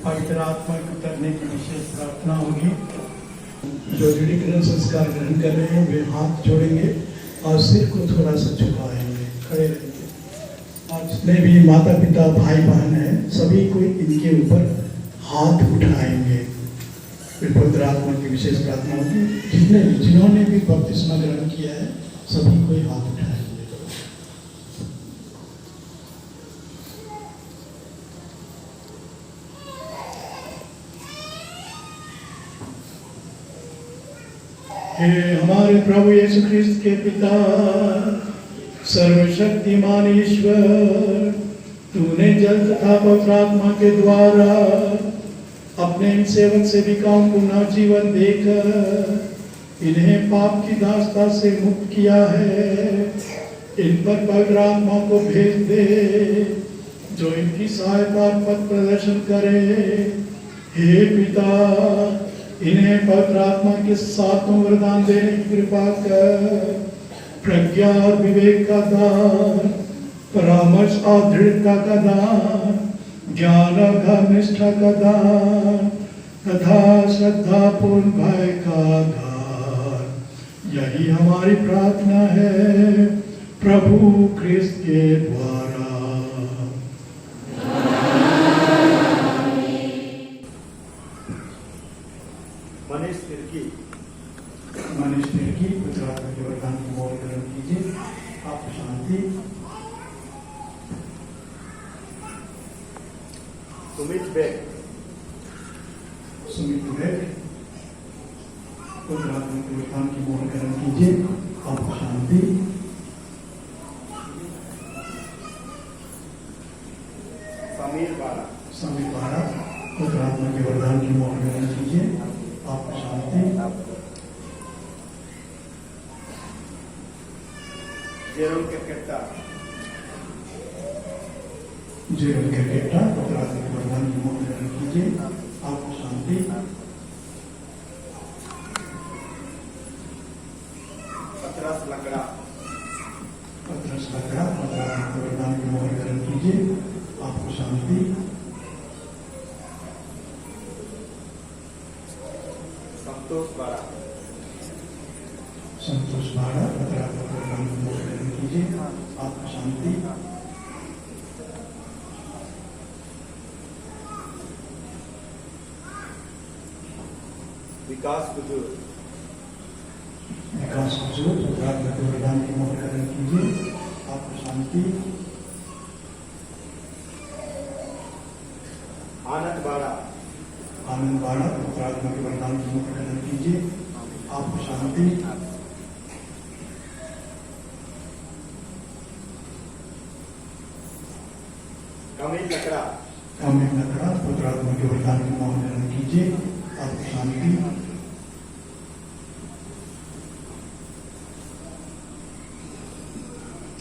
पवित्र आत्मा को उतरने की विशेष प्रार्थना होगी। जो दृढ़ीकरण संस्कार ग्रहण कर रहे हैं वे हाथ जोड़ेंगे और सिर को थोड़ा सा झुकाएंगे, खड़े रहेंगे। और जितने भी माता पिता भाई बहन हैं सभी को इनके ऊपर हाथ उठाएंगे। फिर पवित्र आत्मा की विशेष प्रार्थना होगी। जिन्होंने भी बपतिस्मा ग्रहण किया है सभी को हाथ उठाएंगे। हे हमारे प्रभु यीशु ख्रिस्त के पिता, सर्वशक्तिमान ईश्वर, तूने जल तथा पवित्र आत्मा के द्वारा अपने इन सेवक सेविकाओं को नवजीवन देकर इन्हें पाप की दास्ता से मुक्त किया है। इन पर पवित्र आत्मा को भेज दे जो इनकी सहायता और पथ प्रदर्शन करे। हे पिता, इन्हें पवित्र आत्मा के सातों वरदान देने की कृपा कर। प्रज्ञा और विवेक का दान, परामर्श और दृढ़ता का दान, ज्ञान और धर्मनिष्ठा का दान तथा श्रद्धा पूर्ण भय का दान। यही हमारी प्रार्थना है प्रभु ख्रिस्त के द्वारा। मनीष तिर्की गुजरात में जो वरदान की मोल ग्रहण कीजिए। आप शांति। सुमित बेग गुजरात में जो वरदान की मोल ग्रहण कीजिए। आप शांति। समीर बाड़ा गुजरात में जो वरदान की मोल ग्रहण कीजिए। आप शांति। जेरोल के केटा गुजरात में वरदान की मोल ग्रहण कीजिए। आप शांति। पतरस लकड़ा गुजरात में वरदान की मोल ग्रहण कीजिए। आपको शांति। संतोष बाड़ा गुजरात में वरदान की मोल ग्रहण कीजिए। आपको शांति। विकास कुजूर गुजरात में वरदान की मोल ग्रहण कीजिए। आपको शांति। आनंद बाड़ा गुजरात में वरदान की मोल ग्रहण कीजिए। आपको शांति। कामिल लकड़ा गुजरात में वरदान की मोल ग्रहण कीजिए। आपको शांति।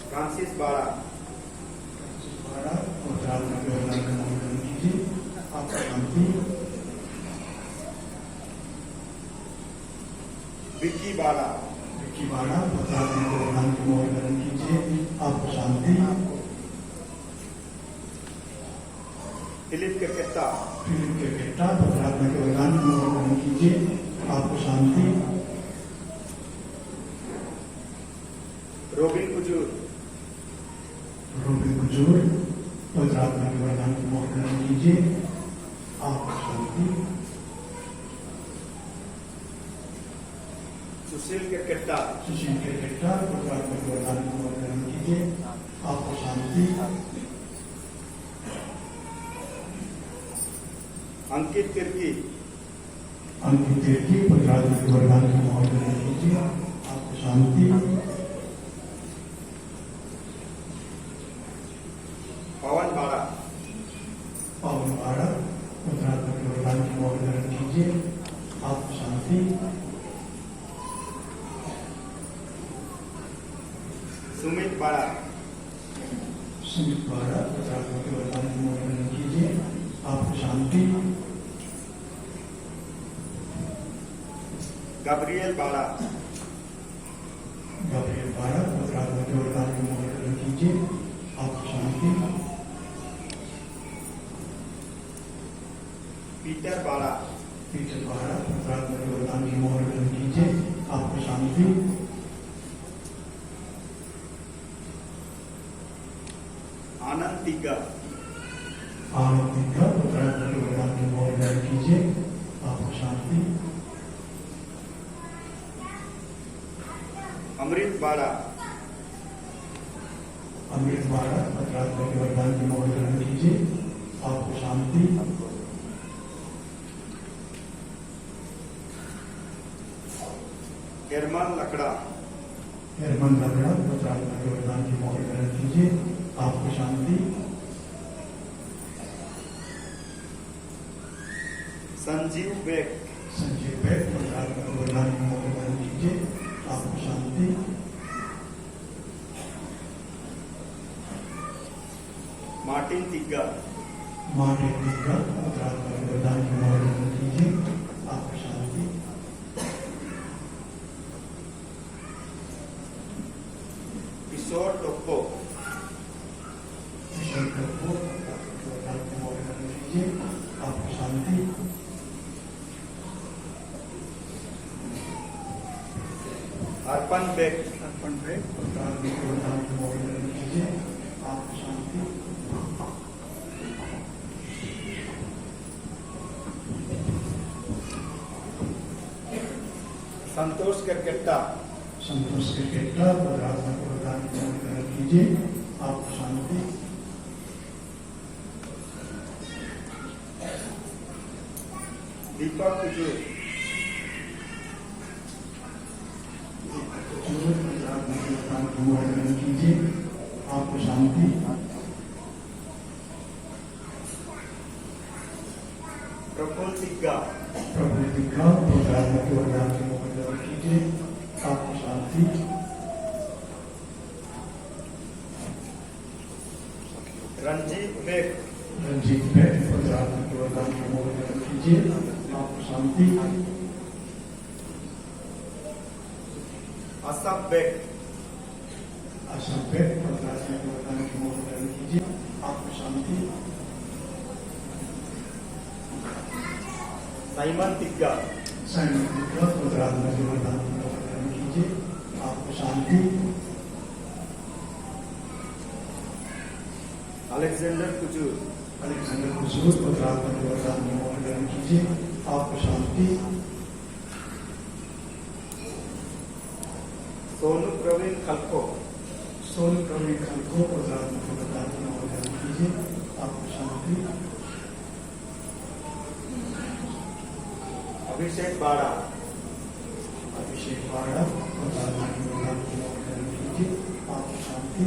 फ्रांसिस बाड़ा गुजरात में वरदान की मोल ग्रहण कीजिए। आपको शांति। विक्की बाड़ा गुजरात में वरदान की मोल ग्रहण कीजिए। आपको शांति। फिलिप के केटा गुजरात में वरदान की मोल ग्रहण कीजिए। आपको शांति। रोबिन कुजूर गुजरात में वरदान की मोल ग्रहण कीजिए। आपको शांति। सुशील के केटा गुजरात में वरदान की मोल ग्रहण कीजिए। आपको शांति। अंकित तिर्की गुजरात में वरदान की मोल ग्रहण कीजिए। आपको शांति। पवन बाड़ा गुजरात में वरदान की मोल ग्रहण कीजिए। आपको शांति। सुमित बाड़ा गुजरात में वरदान की मोल ग्रहण कीजिए। आपको शांति। गब्रियल बाड़ा गुजरात में वरदान की मोल ग्रहण कीजिए। आपको शांति। पीटर बाड़ा, पीटर बाड़ा पवित्र के वरदान की मोहर ग्रहण कीजिए, आपको शांति। आनंद तिग्गा, आनंद का पवित्र के वरदान की मोहर ग्रहण कीजिए, आपको शांति। अमृत बाड़ा, अमृत बाड़ा पवित्र के वरदान की मोहर ग्रहण कीजिए, आपको शांति। हेरमान लकड़ा, हेरमन लकड़ा पवित्र के वरदान की मोहर ग्रहण कीजिए, आपको शांति। संजीव बेग, संजीव बैग पवित्र के वरदान की मोहर ग्रहण कीजिए, आपको शांति। मार्टिन तिग्गा, मार्टिन तिग्गा पवित्र के वरदान की मोहर ग्रहण कीजिए, आपको शांति। किशोर टोप्पो, ईश्वर को वरदान की मोहर ग्रहण कीजिए, आपको शांति। अर्पण बेग, अर्पण बैग पवित्र के वरदान की मोहर ग्रहण कीजिए, आपको शांति। संतोष करकेट्टा, संतोष के केटला पवित्र के वरदान की मोहर ग्रहण कीजिए, आपको शांति। दीपक कुजूर, वरदान की मोहर ग्रहण कीजिए, आपको शांति। प्रफुल्ल तिग्गा, प्रभु दिखा पवित्र के वरदान की मोहर ग्रहण कीजिए, आपको शांति। रंजीत बेग, रंजीत बैग पवित्र के वरदान की मोहर ग्रहण कीजिए, आपको शांति। असफ बेग, असम बैग पवित्र के वरदान की मोहर ग्रहण कीजिए, आपको शांति। साइमन तिग्गा, साइमन तिग्गा पवित्र के वरदान की मोहर ग्रहण कीजिए, आपको शांति। अलेक्जेंडर कुजूर, अलेक्जेंडर कुजूर पवित्र के वरदान की मोहर ग्रहण कीजिए, आपको शांति। सोनू प्रवीण खलको, सोनू प्रवीण खलको पवित्र के वरदान की मोहर ग्रहण कीजिए, आपको शांति। अभिषेक बाड़ा, अभिषेक बाड़ा पवित्र के वरदान की मोहर ग्रहण कीजिए, आपको शांति।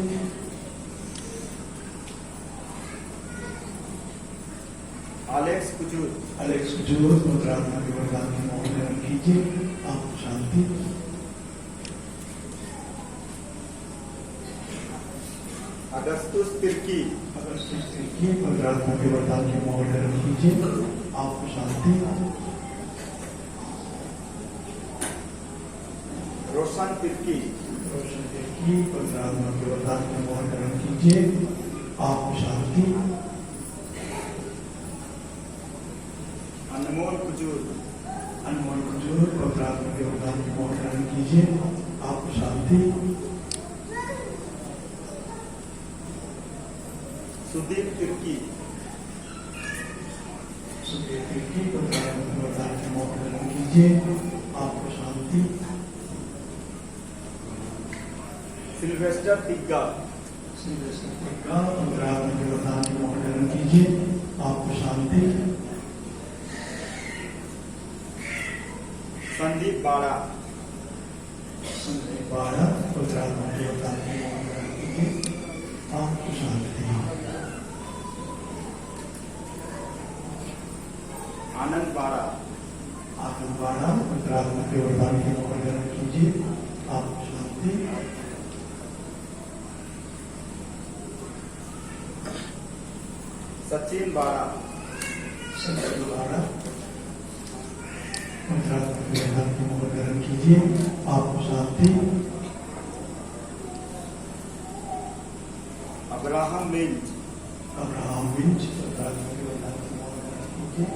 अलेक्स कुजूर, अलेक्स कुजूर पवित्र के वरदान की मोहर ग्रहण कीजिए, आपको शांति। अगस्तुस तिर्की, अगस्तिस तिर्की पवित्र के वरदान की मोहर ग्रहण कीजिए, आपको शांति। रोशन तिर्की, रोशन तिर्की पवित्र के वरदान की मोहर ग्रहण कीजिए, आपको शांति। अनमोल कुजूर, अनमोल कुजूर पवित्र के वरदान की मोहर ग्रहण कीजिए, आपको शांति। सुदीप तिर्की, सुदेव तिर्की पवित्र के वरदान की मोहर ग्रहण कीजिए, आपको शांति। सिल्वेस्टर तिग्गा, सिल्वेस्टर तिग्गा पवित्र के वरदान की मोहर ग्रहण कीजिए, आपको शांति। संदीप बाड़ा, संदीप बाड़ा पवित्र के वरदान की मोहर ग्रहण कीजिए, आपको शांति। आनंद बाड़ा, आनंद बाड़ा पवित्र के वरदान की मोहर ग्रहण कीजिए, आपको शांति। सचिन बाड़ा, सचिन बाड़ा पवित्र के वरदान की मोहर ग्रहण कीजिए, आपको शांति। अब्राहम मिंच, अब्राहम विंच पवित्र के वरदान की मोहर ग्रहण कीजिए,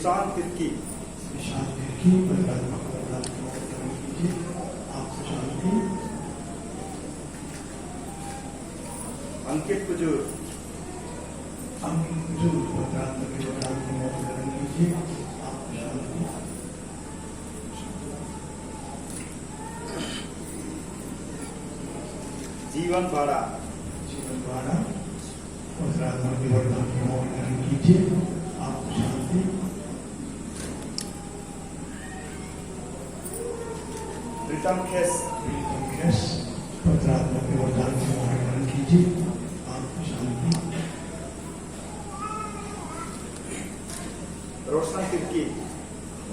सुशांत तिर्की शांति की परमात्मा को वरदान ग्रहण कीजिए। आपको शांति। अंकित कुजूर अंकित जो परमात्मा के वरदान ग्रहण कीजिए। आपको शांति। जीवन बाड़ा जीवन द्वारा परमात्मा के वरदान ग्रहण कीजिए। आपको शांति। प्रीतम खेस परमात्मा के वरदान ग्रहण कीजिए। आपको शांति। रोशन तिर्की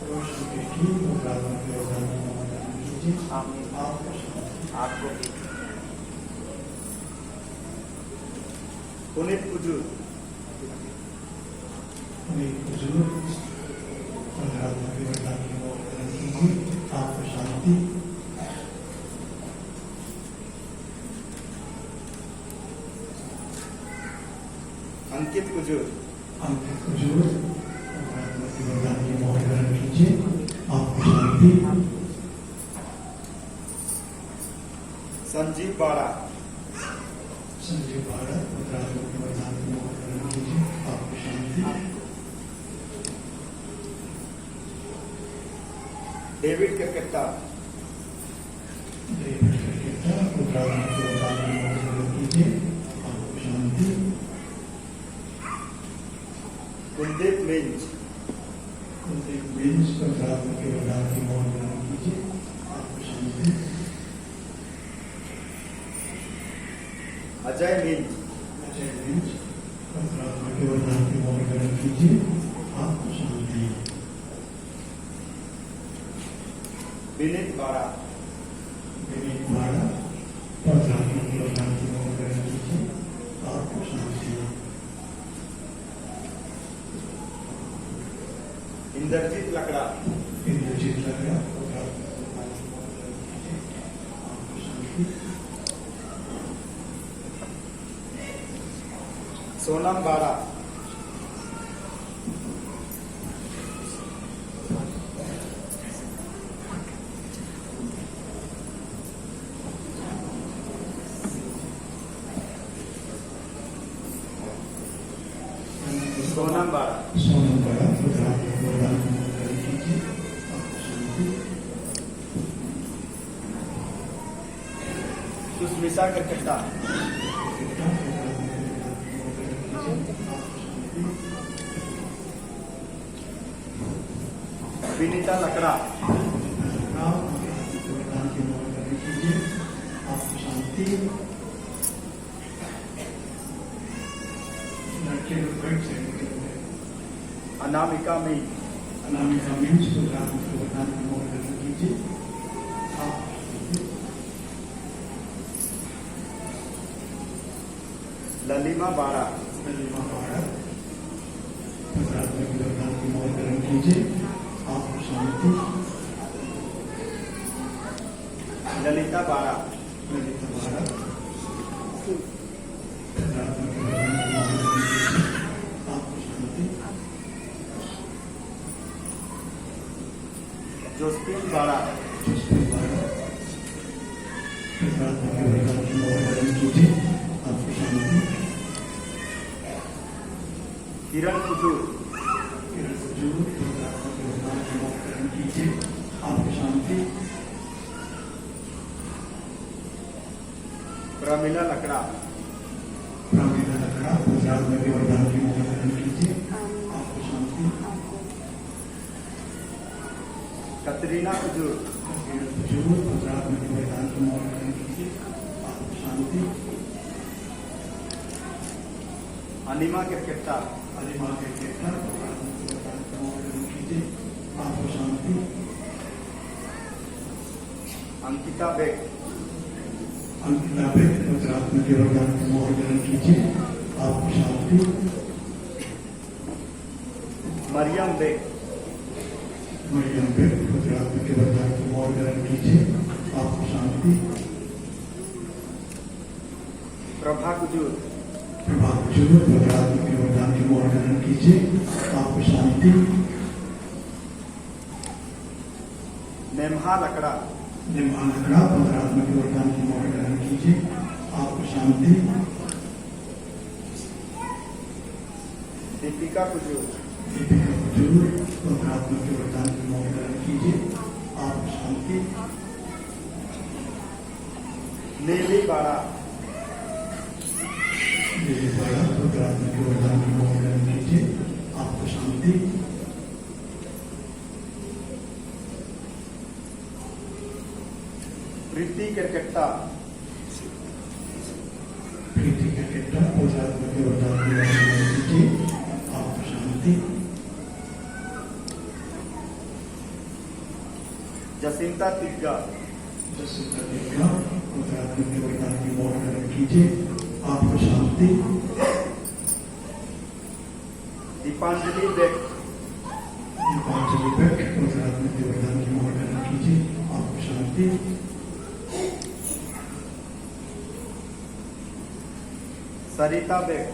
रोशन की परमात्मा के वरदान ग्रहण कीजिए। आपको शांति। आपको पुनीत कुजूर उन्हें हुजूर परमात्मा के वरदान ग्रहण कीजिए। आपको शांति। अंकित कुजूर अंकित हुजूर परमात्मा के वरदान ग्रहण कीजिए। आपको शांति। संजीव बाड़ा संजीव भारत परमात्मा के वरदान ग्रहण कीजिए। आपको शांति। डेविड केरकेट्टा परमात्मा के वरदान ग्रहण कीजिए। आपको शांति। कुलदीप मिंज कुलदीप मिंज परमात्मा के वरदान ग्रहण कीजिए। आपको शांति। अजय मिंज अजय मिंज परमात्मा के वरदान ग्रहण कीजिए। आपको शांति। विनीत बाड़ा विनीत बाड़ा परमात्मा के वरदान ग्रहण कीजिए। आपको शांति। इंद्रजीत लकड़ा इंद्रजीत लकड़ा परमात्मा के वरदान ग्रहण कीजिए। आपको शांति। सोनम बाड़ा सोनम बाड़ा सोनम बाड़ा परमात्मा के वरदान ग्रहण कीजिए। आपको शांति। सुष्मिता केरकेट्टा विनीता लकड़ा आपको शांति। लड़के लोग बैठ जाएंगे। अनामिका मिंज अनामिका मिंज को वरदान कीजिए। आपको शांति। ललिमा बाड़ा ललिमा बाड़ा परमात्मा के वरदान ग्रहण कीजिए। आपको शांति। ललिता बाड़ा ललिता बाड़ा परमात्मा के वरदान ग्रहण कीजिए। आपको शांति। जोस्पिन बाड़ा जोस्पिन बाड़ा परमात्मा के वरदान ग्रहण कीजिए। आपको शांति। किरण कुजूर किरण हुजूर परमात्मा के वरदान ग्रहण कीजिए। आपको शांति। प्रमिला लकड़ा प्रमिला लकड़ा परमात्मा के वरदान ग्रहण कीजिए। आपको शांति। कतरीना कुजूर किरण हुजूर परमात्मा के वरदान ग्रहण कीजिए। आपको शांति। अनिमा केरकेट्टा अनिमा केरकेट्टा परमात्मा के वरदान ग्रहण कीजिए। आपको शांति। अंकिता बेग अंकिता बेग परमात्मा के वरदान ग्रहण कीजिए। आपको शांति। मरियम बेग मरियम बेग परमात्मा के वरदान ग्रहण कीजिए। आपको शांति। प्रभा कुजूर प्रभा हुजूर परमात्मा के वरदान ग्रहण कीजिए। आपको शांति। निम्हा लकड़ा निम्हा लकड़ा पवित्रात्मा के वरदान की मोहर ग्रहण कीजिए, आपको शांति। दीपिका कुजूर दीपिका कुजूर पवित्रात्मा के वरदान की मोहर ग्रहण कीजिए, आपको शांति। नीली बाड़ा नीली बाड़ा पवित्रात्मा के वरदान की मोहर ग्रहण कीजिए, आपको शांति। प्रीति केरकेट्टा प्रीति के केट्टा पवित्रात्मा के वरदान की मोहर ग्रहण कीजिए, आपको शांति। जसिंता तिग्गा जसिंता तिग्गा पवित्रात्मा के वरदान की मोहर ग्रहण कीजिए, आपको शांति। दीपांजलि बेग दीपांजलि बेग पवित्रात्मा के वरदान की मोहर ग्रहण कीजिए, आपको शांति। सरिता बेग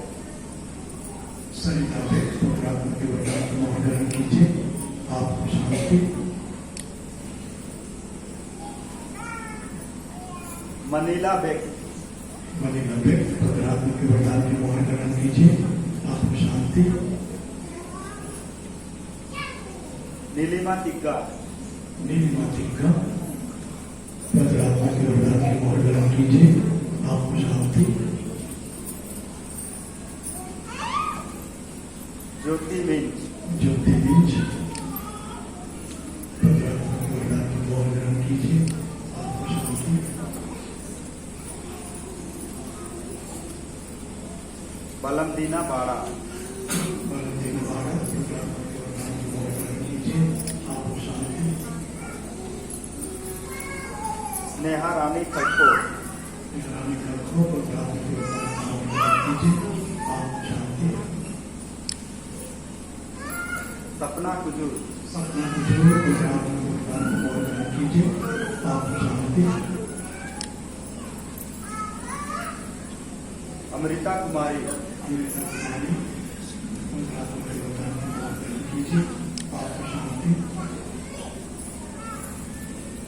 सरिता बेग पवित्रात्मा के वरदान की मोहर ग्रहण कीजिए, आपको शांति। मनीला बेग मनीला बेग पवित्रात्मा के वरदान की मोहर ग्रहण कीजिए, आपको शांति। नीलिमा तिग्गा नीलिमा तिग्गा पवित्रात्मा के वरदान की मोहर ग्रहण कीजिए, आपको शांति। ज्योति मिंज ज्योति बीज पवित्रात्मा के वरदान की मोहर ग्रहण कीजिए, आपको शांति। बलमदीना बाड़ा बलदेव बाड़ा पवित्रात्मा के वरदान की मोहर ग्रहण कीजिए, आपको शांति। स्नेहा रानी खड़को रानी खड़को पवित्रात्मा के वरदान की मोहर ग्रहण कीजिए, आपको शांति। सपना कुजूर सपना कुजूर पवित्रात्मा के वरदान की मोहर ग्रहण कीजिए, आपको शांति। अमृता कुमारी अमृता कुमारी पवित्रात्मा के वरदान की मोहर ग्रहण कीजिए, आपको शांति।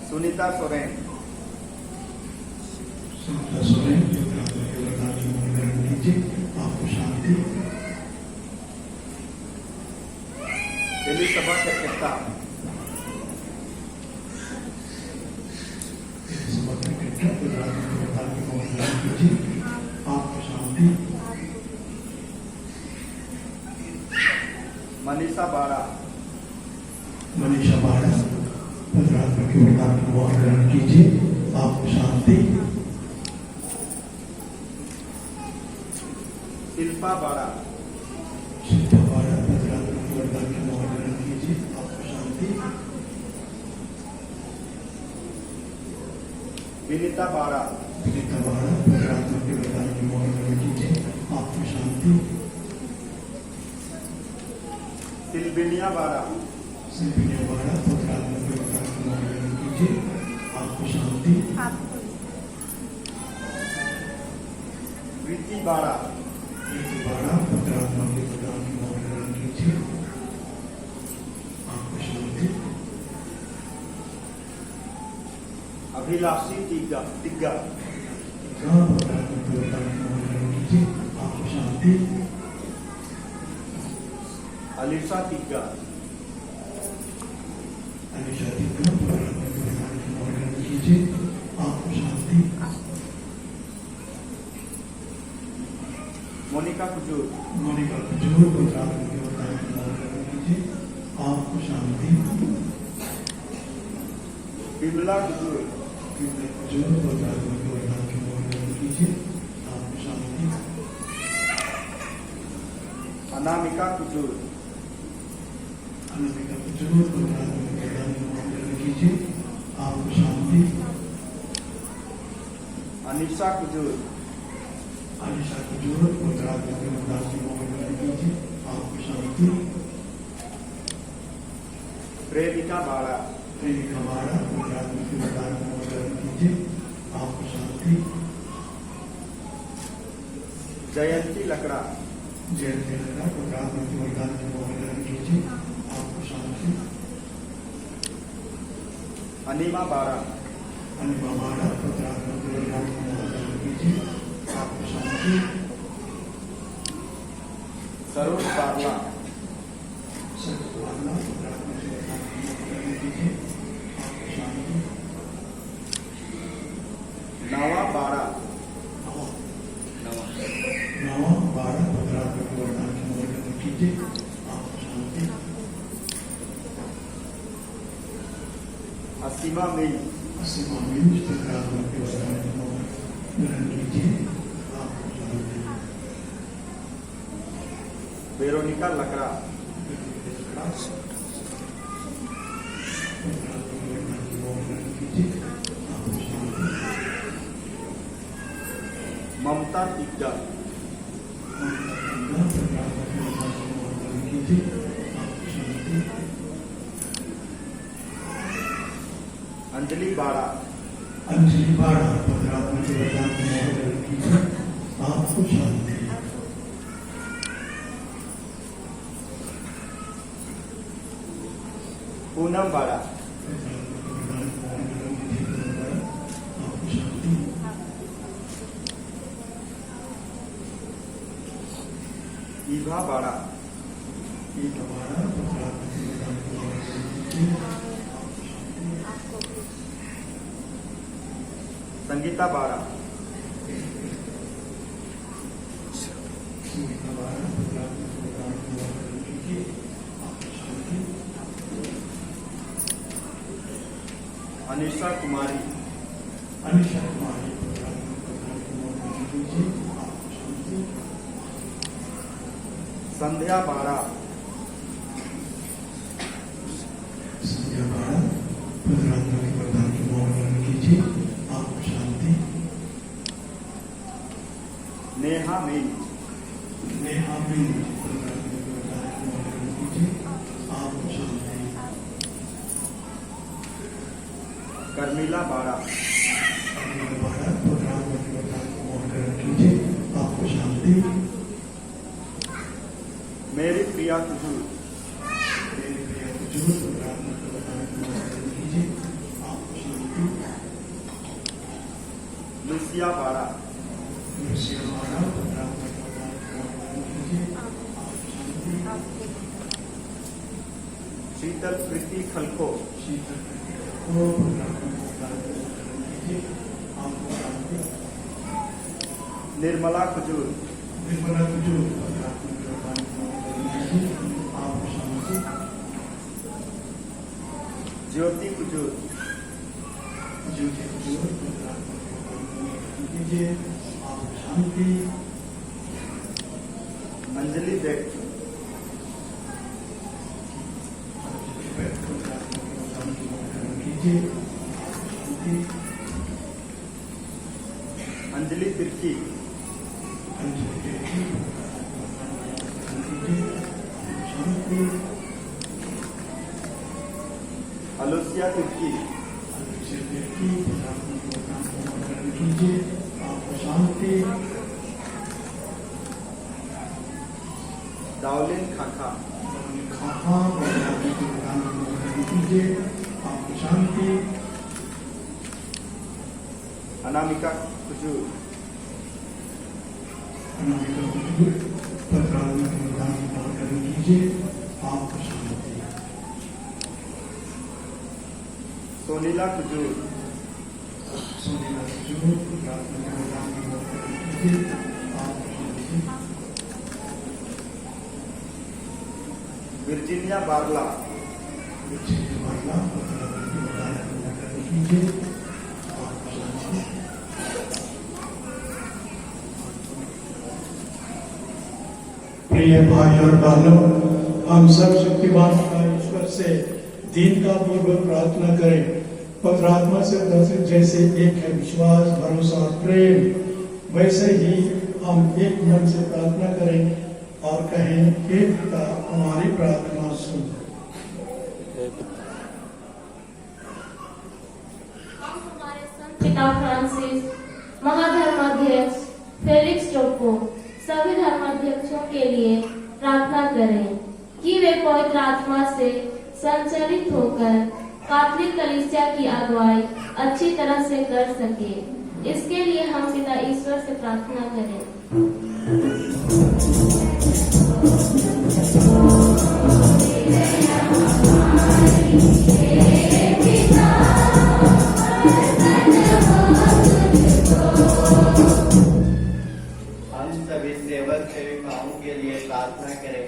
सुनीता सोरेन सुनीता सोरेन पवित्रात्मा के वरदान की मोहर ग्रहण कीजिए, आपको शांति। एलिसबा केरकेट्टा एलिसबा केरकेट्टा पवित्रात्मा के वरदान की मोहर ग्रहण कीजिए, आपको शांति। मनीषा बाड़ा मनीषा बाड़ा पवित्रात्मा के वरदान की मोहर ग्रहण कीजिए, आपको शांति। शिल्पा बाड़ा शिल्पा बाड़ा पवित्रात्मा के वरदान की मोहर ग्रहण कीजिए, आपको शांति। विनीता बाड़ा विनीता बाड़ा पवित्रात्मा के वरदान की मोहर ग्रहण कीजिए, आपको शांति। सिल्विनिया बाड़ा सिल्विनिया बाड़ा पवित्रात्मा के वरदान की मोहर ग्रहण कीजिए, आपको शांति। प्रीति बाड़ा प्रीति बाड़ा पवित्रात्मा के वरदान की मोहर ग्रहण कीजिए, आपको शांति। अभिलाषी तिग्गा पवित्रात्मा के वरदान की मोहर ग्रहण कीजिए, आपको शांति। अलीशा तिग्गा अलीशा तिग्गा पवित्रात्मा के वरदान की मोहर ग्रहण कीजिए, आपको शांति। मोनिका कुजूर मोनिका कुजूर पवित्रात्मा के वरदान की मोहर ग्रहण कीजिए, आपको शांति। बिमला कुजूर विमला कुजूर पवित्रात्मा के वरदान की मोहर ग्रहण कीजिए, आपको शांति। अनामिका कुजूर अनामिका कुजूर पवित्रात्मा के वरदान की मोहर ग्रहण कीजिए, आपको शांति। अनिशा कुजूर अलीशा कुजूर पवित्रात्मा के वरदान की मोहर ग्रहण कीजिए, आपको शांति। प्रेमिका बाड़ा प्रेमिका बाड़ा पवित्रात्मा के वरदान की मोहर ग्रहण कीजिए, आपको शांति। जयंती लकड़ा जयंती लकड़ा पवित्रात्मा के वरदान की मोहर ग्रहण कीजिए, आपको शांति। अनिमा बाड़ा अनिमा बाड़ा पवित्र आत्मा के वरदान को ग्रहण कीजिए, आपको शांति। सरोज बारला सर्वभावना पवित्र आत्मा के वरदान को ग्रहण कीजिए, आपको शांति। नवा बाड़ा नवा बाड़ा पवित्र आत्मा के वरदान को ग्रहण कीजिए, आपको शांति। असीमा मिल असीमा मिल पवित्र आत्मा के वरदान को ग्रहण कीजिए, आपको शांति। वेरोनिका लकड़ा ममता तिग्गा अंजलि बाड़ा अंजलि बाड़ा पवित्र आत्मा के वरदान को ग्रहण कीजिए, आपको शांति। पूनम बाड़ा आपको शांति। ईभा बाड़ा एक बाड़ा पवित्र आत्मा के वरदान को ग्रहण कीजिए, आपको शांति। संगीता बाड़ा संगीता बाड़ा पवित्र आत्मा के वरदान को ग्रहण कीजिए, आपको शांति। अनिशा कुमारी अनिशा कुमारी पवित्र आत्मा के वरदान को ग्रहण कीजिए, आपको शांति। संध्या बाड़ा संध्या बाड़ा पवित्र आत्मा के वरदान को ग्रहण कीजिए, आपको शांति। नेहा मिल नेहा मिल पवित्र आत्मा के वरदान को ग्रहण कीजिए, आपको शांति। कर्मिला बाड़ा संध्या बाड़ा पवित्र आत्मा के वरदान को ग्रहण कीजिए, आपको शांति। मेरी प्रिया कुजू मेरे प्रिय बुजुर्ग पवित्र आत्मा के वरदान को ग्रहण कीजिए, आपको शांति। लुसिया बाड़ा लुसिया बाड़ा पवित्र आत्मा के वरदान को ग्रहण कीजिए, आपको शांति। शीतल प्रीति खलको शीतल को पवित्र आत्मा के वरदान को ग्रहण कीजिए, आपको शांति। निर्मला कुजूर निर्मला बुजुर्ग पवित्र आत्मा के वरदान को ग्रहण कीजिए, आपको शांति। ज्योति कुजूर ज्योति बुजुर्ग पवित्र आत्मा के वरदान को ग्रहण कीजिए, आपको शांति। अंजलि बेग पवित्र आत्मा के वरदान को ग्रहण कीजिए, आपको शांति। अंजलि तिर्की अंजलि देवी पवित्र आत्मा के वरदान को ग्रहण कीजिए, आपको शांति। अलोसिया तिर्की अंजलि देवी पवित्र आत्मा के वरदान को ग्रहण कीजिए, आपको शांति। दावलिन खाखा खाखा पवित्र आत्मा के वरदान को ग्रहण कीजिए, आपको शांति। अनामिका कुजूर अनामिका बुजुर्ग पवित्र आत्मा के वरदान को ग्रहण कीजिए, आपको शांति। सोनीला कुजूर सोनीला बुजुर्ग पवित्र आत्मा के वरदान को ग्रहण कीजिए, आपको शांति। वर्जीनिया बारला विचित्र बारला पवित्र आत्मा के वरदान को ग्रहण कीजिए, आपको शांति। प्रिय भाई और बहनों, हम सब शक्तिमान ईश्वर से दीनता पूर्वक प्रार्थना करें। पवित्र आत्मा से दर्शित जैसे एक है विश्वास, भरोसा और प्रेम, वैसे ही हम एक मन से प्रार्थना करें और कहें, हे पिता हमारी प्रार्थना सुन। हम हमारे संत पिता फ्रांसिस, महाधर्माध्यक्ष फेलिक्स टोप्पो, सभी धर्माध्यक्षों के लिए प्रार्थना करें कि वे पवित्र आत्मा से संचालित होकर कैथोलिक कलीसिया की अगुवाई अच्छी तरह से कर सके। इसके लिए हम पिता ईश्वर से प्रार्थना करें। हम सभी सेवक सेविकाओं के लिए प्रार्थना करें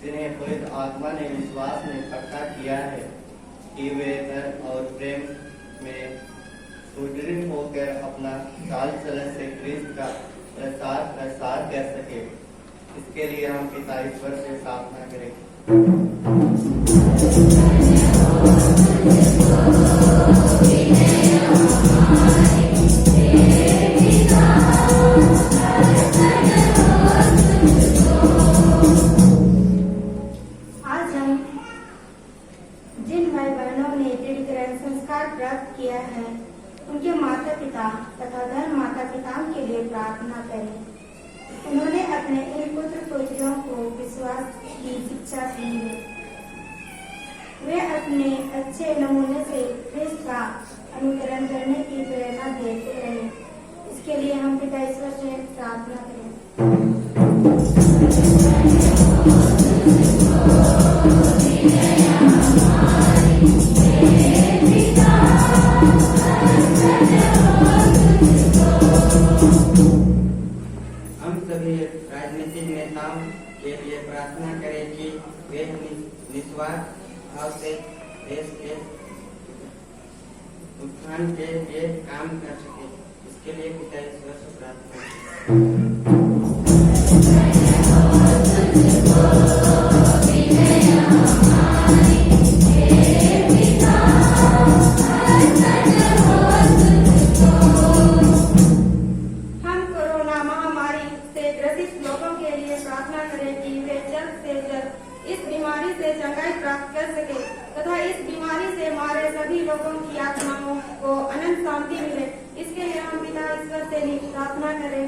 जिन्हें पवित्र आत्मा ने विश्वास में पक्का किया है कि वे धर्म और प्रेम में सुदृढ़ होकर अपना चाल चलन से क्रिस्त का प्रसार कर सके। इसके लिए हम पिता ईश्वर से प्रार्थना करें। आज हम जिन भाई बहनों ने दृढ़ संस्कार प्राप्त किया है उनके माता पिता तथा धर्म माता पिताओं के लिए प्रार्थना करें। उन्होंने अपने इन पुत्र पुत्रियों को विश्वास की शिक्षा दी है। वे अपने अच्छे नमूने से क्रिस्त का अनुकरण करने की प्रेरणा देते रहे। इसके लिए हम पिता ईश्वर से प्रार्थना करें। हम सभी राजनीतिक नेताओं के लिए प्रार्थना करें कि वे निस्वार्थ भाव से देश के उत्थान के लिए काम कर सके। इसके लिए पिता ईश्वर से प्रार्थना करें। हम कोरोना महामारी से ग्रसित लोगों के लिए प्रार्थना करें कि वे जल्द से जल्द इस बीमारी से चंगाई प्राप्त कर सके तथा इस बीमारी से हमारे सभी लोगों की आत्माओं को अनंत शांति मिले। इसके लिए हम पिता ईश्वर से प्रार्थना करें।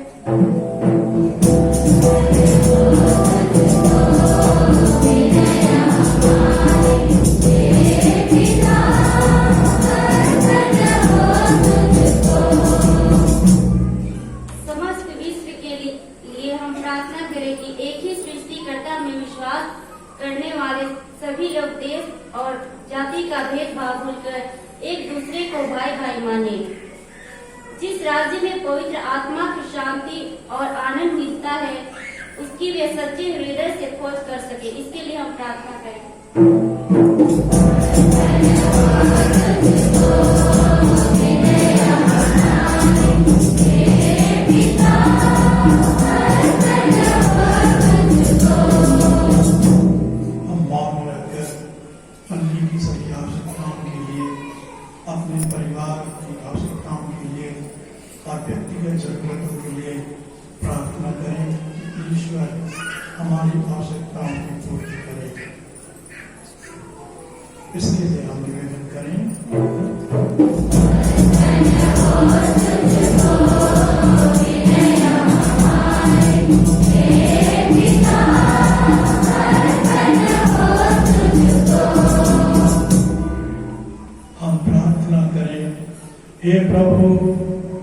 समस्त विश्व के लिए हम प्रार्थना करें कि एक ही सृष्टिकर्ता में विश्वास करने वाले सभी लोग देश और जाति का भेदभाव भूलकर एक दूसरे को भाई भाई माने। जिस राज्य में पवित्र आत्मा की शांति और आनंद मिलता है उसकी वे सच्चे हृदय से खोज कर सके। इसके लिए हम प्रार्थना करें। हम मौन रहकर पन्नी की सभी आवश्यकताओं के लिए, अपने परिवार की आवश्यकताओं के लिए और व्यक्तिगत जरूरतों के लिए प्रार्थना करें कि ईश्वर हमारी आवश्यकताओं की पूर्ति करे। इसके लिए हम निवेदन करें। हम प्रार्थना करें। हे प्रभु,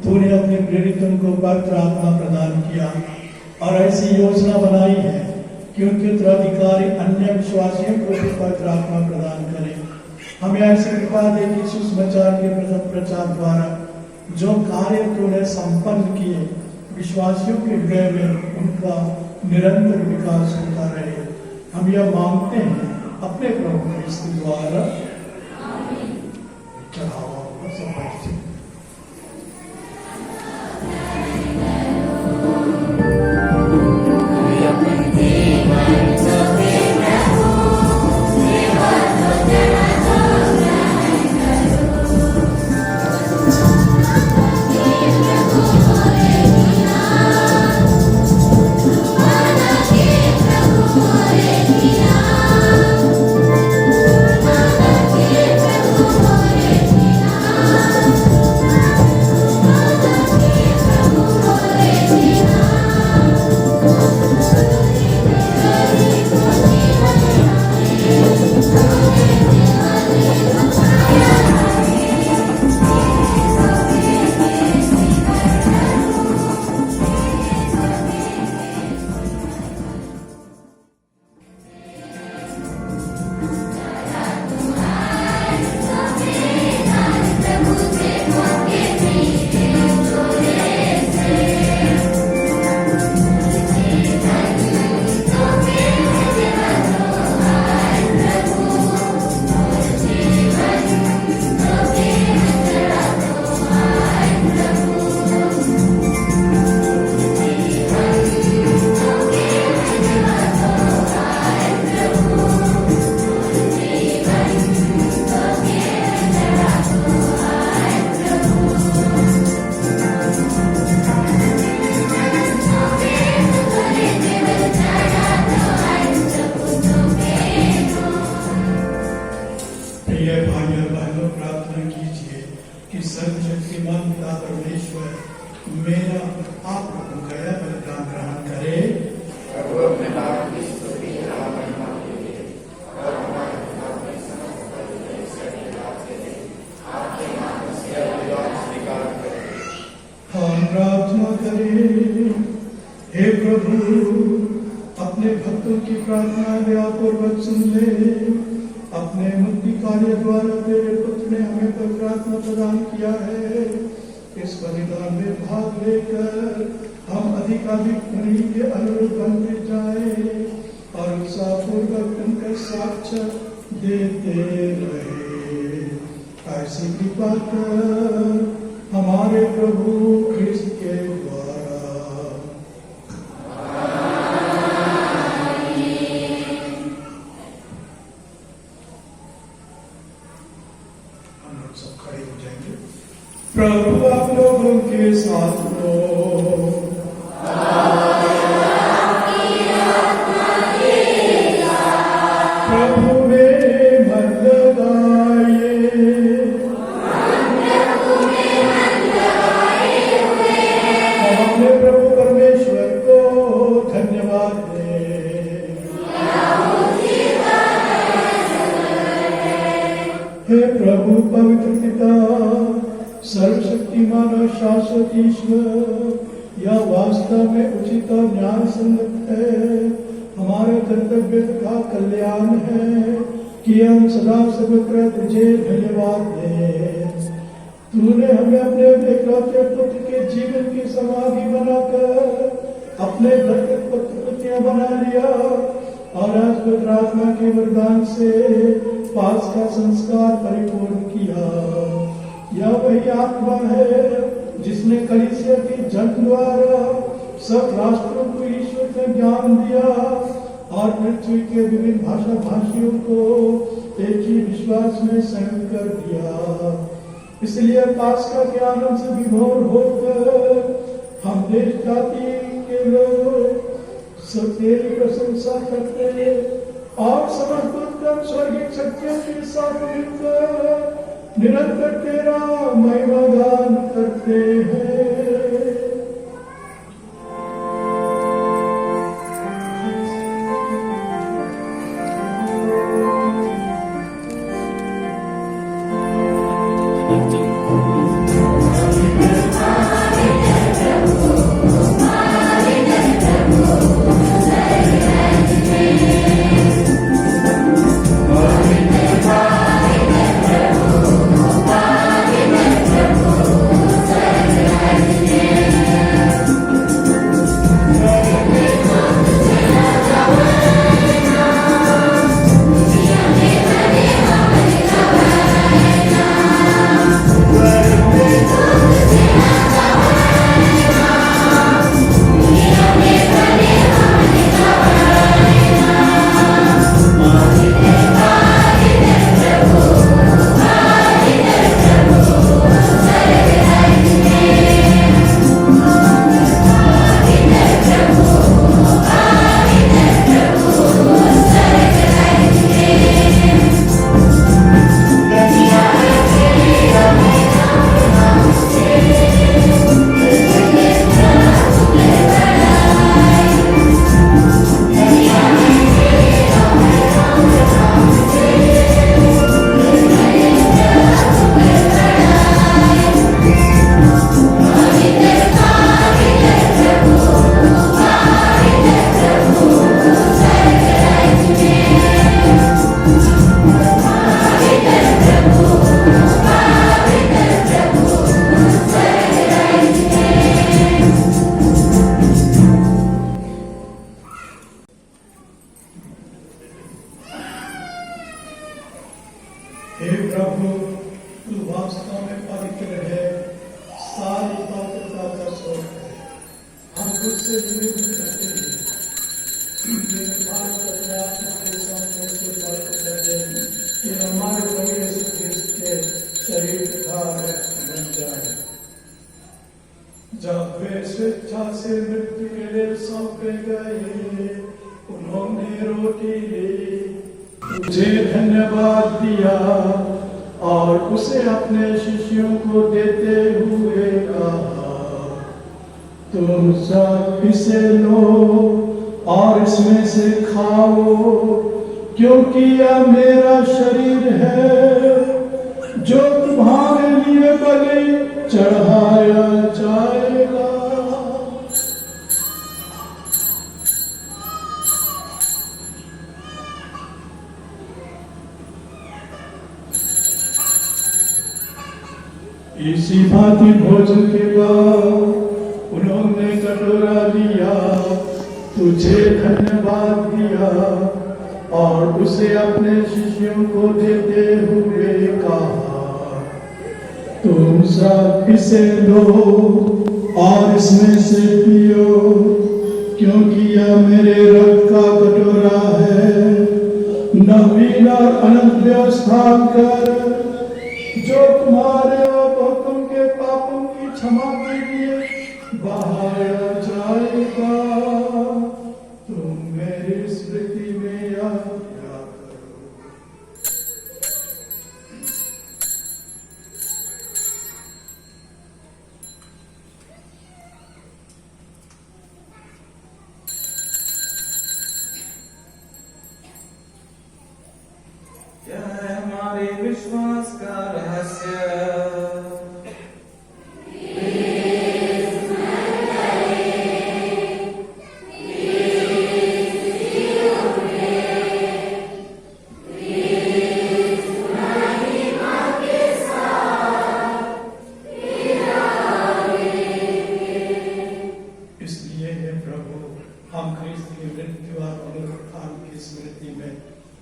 तूने अपने प्रेरितों को पवित्र आत्मा प्रदान किया और ऐसी योजना बनाई है कि उनके उत्तराधिकारी अन्य विश्वासियों को भी पवित्र आत्मा प्रदान करें। हमें ऐसी कृपा दे कि सुसमाचार के प्रचार द्वारा जो कार्य तूने संपन्न किए विश्वासियों के हृदय में उनका निरंतर विकास होता रहे। हम यह मांगते हैं अपने प्रभु क्रिस्त द्वारा। चढ़ावा सब बैठ जाए। प्रभु प्रभु, अपने भक्तों की प्रार्थना दयापूर्वक सुन ले। अपने मुक्ति कार्य द्वारा तेरे पुत्र ने हमें पवित्र आत्मा प्रदान किया है। इस बलिदान में भाग लेकर हम अधिकाधिक उन्हीं के अनुरूप बनते जाए और उत्साहपूर्वक उनका साक्ष्य देते रहे। ऐसी कृपा कर हमारे प्रभु ख्रिस्त के द्वारा। हम लोग सब खड़े हो जाएंगे। प्रभु आप लोगों के साथ हो। प्रभु में मन लगाइए। हम अपने प्रभु परमेश्वर को धन्यवाद दें। हे प्रभु पवित्र पिता, सर्वशक्तिमान और शाश्वत ईश्वर, यह वास्तव में उचित और न्याय संगत है, हमारे कर्तव्य का कल्याण है कि हम सदा सर्वत्र तुझे धन्यवाद दें। तूने हमें अपने एकलौते पुत्र के जीवन की समाधि बनाकर अपने धरती पुत्र बना लिया और आज पवित्र आत्मा के वरदान से पास का संस्कार परिपूर्ण किया। यह वही आत्मा है जिसने कलीसिया की जन द्वारा सब राष्ट्रों को ईश्वर का ज्ञान दिया और पृथ्वी के विभिन्न भाषा भाषियों को एक ही विश्वास में संग कर दिया। इसलिए पास्का के आनंद से विभोर होकर हम देश जाति के लोग सब तेरी प्रशंसा करते और समस्त उत्तम स्वर्गीय शक्तियों के साथ मिलकर निरंतर तेरा महिमा गान करते हैं। हे प्रभु, तू वास्तव में पवित्र है, सारी पवित्रता का स्रोत है। हम तुझसे निवेदन करते हैं कि भारत अपने आत्मा के संपूर्ण से पवित्र कर दे कि हमारे प्रभु यीशु ख्रिस्त के शरीर का रक्त बन जाए। जब वे स्वेच्छा से मृत्यु के लिए सौंपे गए, उन्होंने रोटी ली, तुझे धन्यवाद दिया और उसे अपने शिष्यों को देते हुए कहा, तुम सब इसे लो और इसमें से खाओ, क्योंकि यह मेरा शरीर है जो तुम्हारे लिए बलि चढ़ाया जाएगा। इसी भांति भोजन के बाद उन्होंने कटोरा लिया, तुझे धन्यवाद दिया और उसे अपने शिष्यों को देते हुए कहा, तुम सब इसे लो और इसमें से पियो, क्योंकि यह मेरे रक्त का कटोरा है, नवीन और अनंत व्यवस्था कर, जो तुम्हारे और बहुतों के पापों की क्षमा के लिए बहाया जाएगा। तुम मेरी स्मृति में याद किया करो। यह है हमारे विश्वास का रहस्य। इसलिए हे प्रभु, हम ख्रिस्त की मृत्यु और पुनरुत्थान की स्मृति में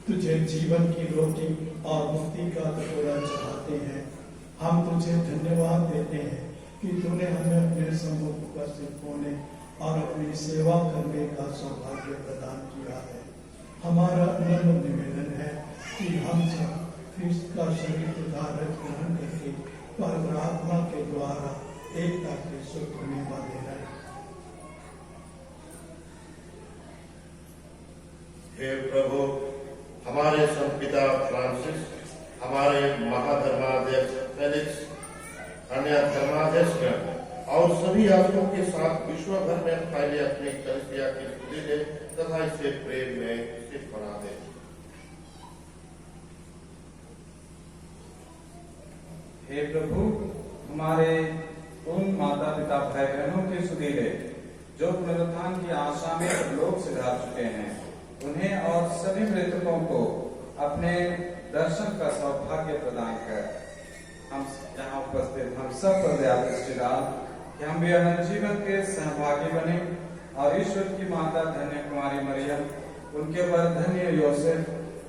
तुझे जीवन की रोटी और मुक्ति का कटोरा चढ़ाते हैं। हम तुझे धन्यवाद देते हैं कि तूने हमें अपने सम्मुख उपस्थित होने और अपनी सेवा करने का सौभाग्य प्रदान किया है। हमारा नम्र निवेदन है कि हम सब ख्रिस्त का शरीर तथा रक्त ग्रहण करके पवित्र आत्मा के द्वारा एकता के सूत्र में बांधे रहें। हे प्रभु, हमारे संपिता फ्रांसिस, हमारे महाधर्माध्यक्ष फेलिक्स, अन्य धर्माध्यक्ष और सभी याजकों के साथ विश्व भर में फैले अपनी कलीसिया की स्तुति दे तथा इसे प्रेम में स्थित बना दे। हे प्रभु, हमारे उन माता पिता भाई बहनों की स्तुति दे जो पुनरुत्थान की आशा में लोक सिधार चुके हैं, उन्हें और सभी मृतकों को अपने दर्शन का सौभाग्य प्रदान कर। हम यहाँ उपस्थित हम सब पर दया दृष्टि डाल कि हम भी अनंत जीवन के सहभागी बने और ईश्वर की माता धन्य कुमारी मरियम, उनके वर धन्य योसेफ,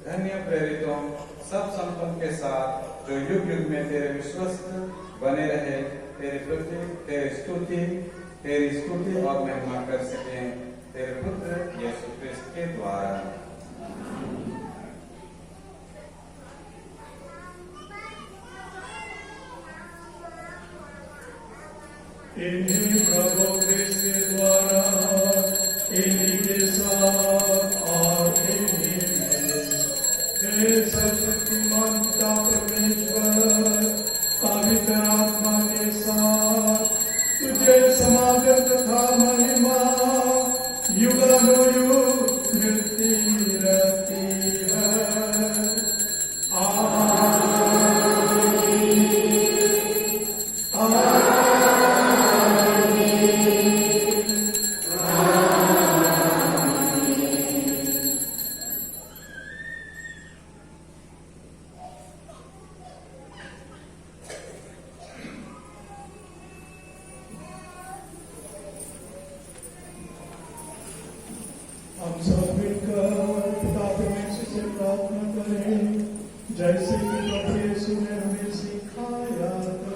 धन्य प्रेरितों, सब संतों के साथ जो युग युग में तेरे विश्वस्त बने रहे, तेरी स्तुति और महिमा कर सके तेरे पुत्र यीशु क्रिस्त के द्वारा। इन्हीं प्रभु क्रिस्त के द्वारा, इन्हीं के साथ और इन्हीं में हे सर्वशक्तिमान पिता परमेश्वर, पवित्र आत्मा के साथ तुझे समागम तथा महिमा युगानुयुग मिलती रहती है। आमीन। हम सब मिलकर पिता परमेश्वर से प्रार्थना करें, जैसे कि प्रभु यीशु ने हमें सिखाया था।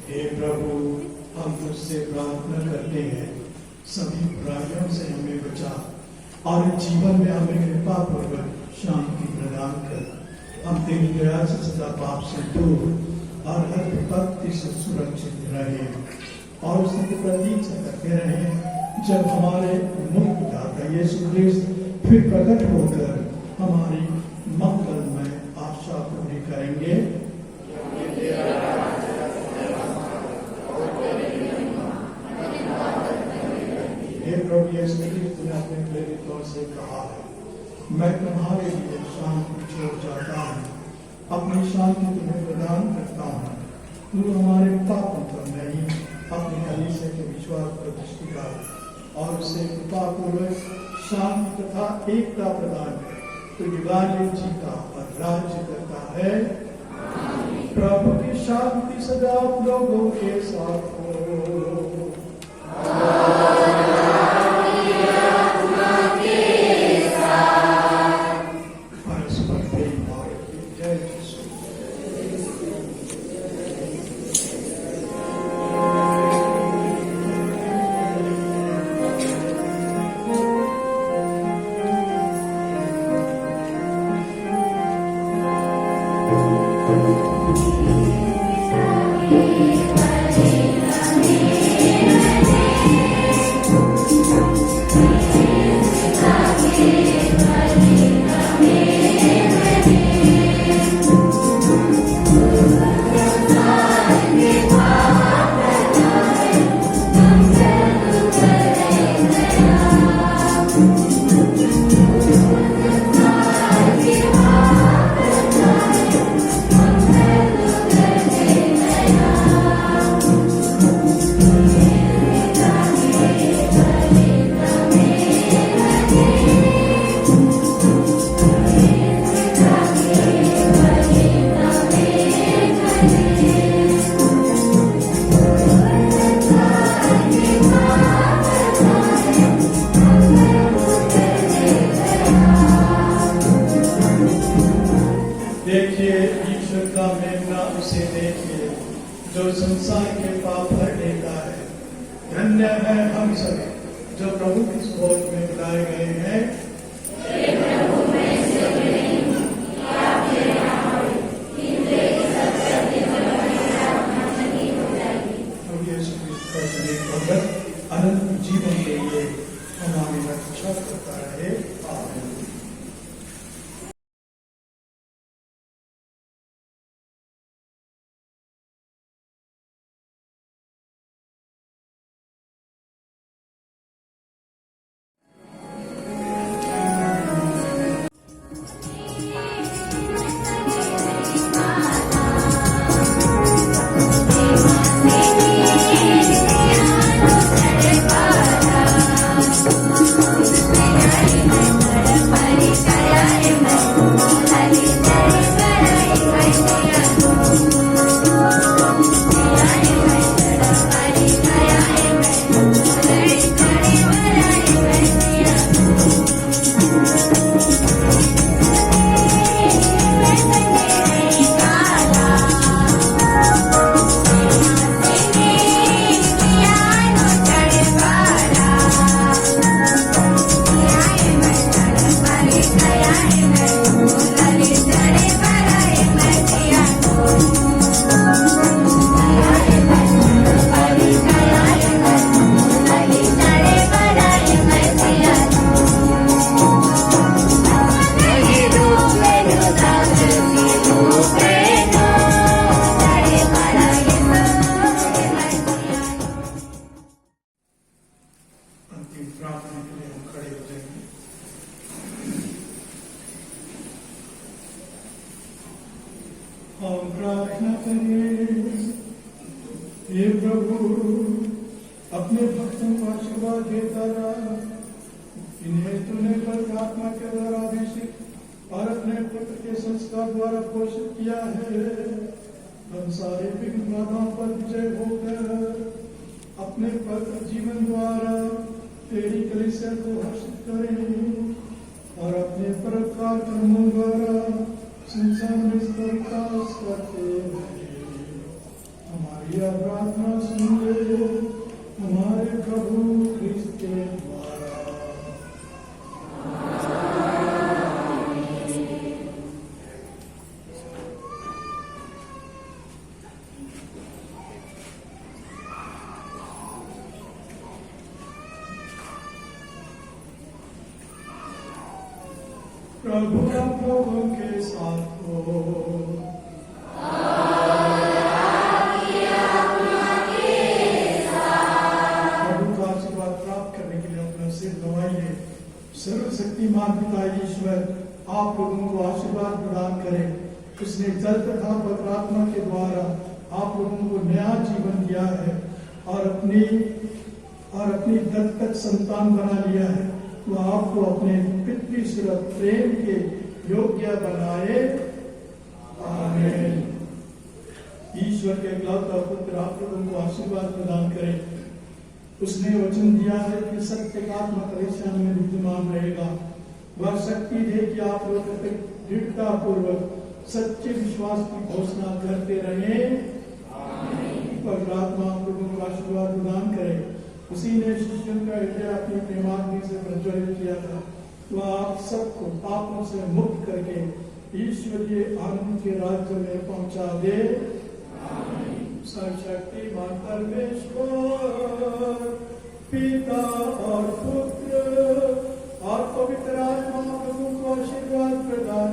हे प्रभु, हम तुझसे प्रार्थना करते हैं, सभी बुराइयों से हमें बचा और जीवन में हमें कृपा पूर्वक शांति प्रदान कर। हम तेरी दया से सदा पाप से दूर और हर विपत्ति से सुरक्षित रहे और उसकी प्रतीक्षा करते रहे जब हमारे मुक्त दाता यीशु क्रिस्त फिर प्रकट होकर हमारी मंगलमय आशा पूरी करेंगे। हे प्रभु यीशु क्रिस्त ने अपने प्रेरितों से कहा है, मैं तुम्हारे लिए शांति छोड़ जाता हूँ, अपनी शांति तुम्हें प्रदान करता हूँ। तू हमारे पापों पर नहीं, अपने कलीसिया के विश्वास पर दृष्टि डाल और उसे कृपा पूर्वक शांति तथा एकता प्रदान कर। तू युगान्य जीता और राज्य करता है। प्रभु की शांति सदा आप लोगों के साथ हो। परस्पर प्रेम और जय यीशु। देखिए ईश्वर का मेमना, उसे देखिए जो संसार के पाप हर देता है। धन्य है हम सब जो प्रभु की सोच में बुलाए गए हैं। प्रभु यीशु क्रिस्त का शरीर भगत अनंत जीवन के लिए हमारी रक्षा करता रहे। आमीन। हम प्रार्थना करें। हे प्रभु, अपने भक्तों को आशीर्वाद देता रहा। इन्हें तूने पवित्र आत्मा के द्वारा अभिषेक और अपने पुत्र के संस्कार द्वारा पोषित किया है। हम सारे विघ्न बाधाओं पर विजय होकर अपने पवित्र जीवन द्वारा तेरी कलीसिया को हर्षित करें और अपने परोपकार कर्मों द्वारा संसार में इसका विकास करते हैं। हमारी प्रार्थना सुन ले हमारे प्रभु क्रिस्त के द्वारा। प्रभु आप लोगों के साथ हो। प्रभु का आशीर्वाद प्राप्त करने के लिए अपना सिर नवाइए। सर्वशक्तिमान पिता ईश्वर आप लोगों को आशीर्वाद प्रदान करे। उसने जल तथा पवित्र आत्मा के द्वारा आप लोगों को नया जीवन दिया है और अपनी दत्तक संतान बना लिया है। तो आपको अपने पितृ प्रेम के योग्य बनाए। आमीन। ईश्वर के इकलौता पुत्र आप लोगों को आशीर्वाद प्रदान करे। उसने वचन दिया है कि सत्य का आत्मा कलीसिया में विद्यमान रहेगा। वह शक्ति दे कि आप लोग दृढ़ता पूर्वक सच्चे विश्वास की घोषणा करते रहे। पवित्र आत्मा आप लोगों को आशीर्वाद प्रदान करे। उसी ने शिष्यों का हृदय अपनी प्रेमाग्नि से प्रज्वलित किया था। वह आप सबको पापों से मुक्त करके ईश्वरीय आनंद के राज्य में पहुंचा दे। सर्वशक्तिमान परमेश्वर पिता और पुत्र और पवित्र आत्मा प्रभु को आशीर्वाद प्रदान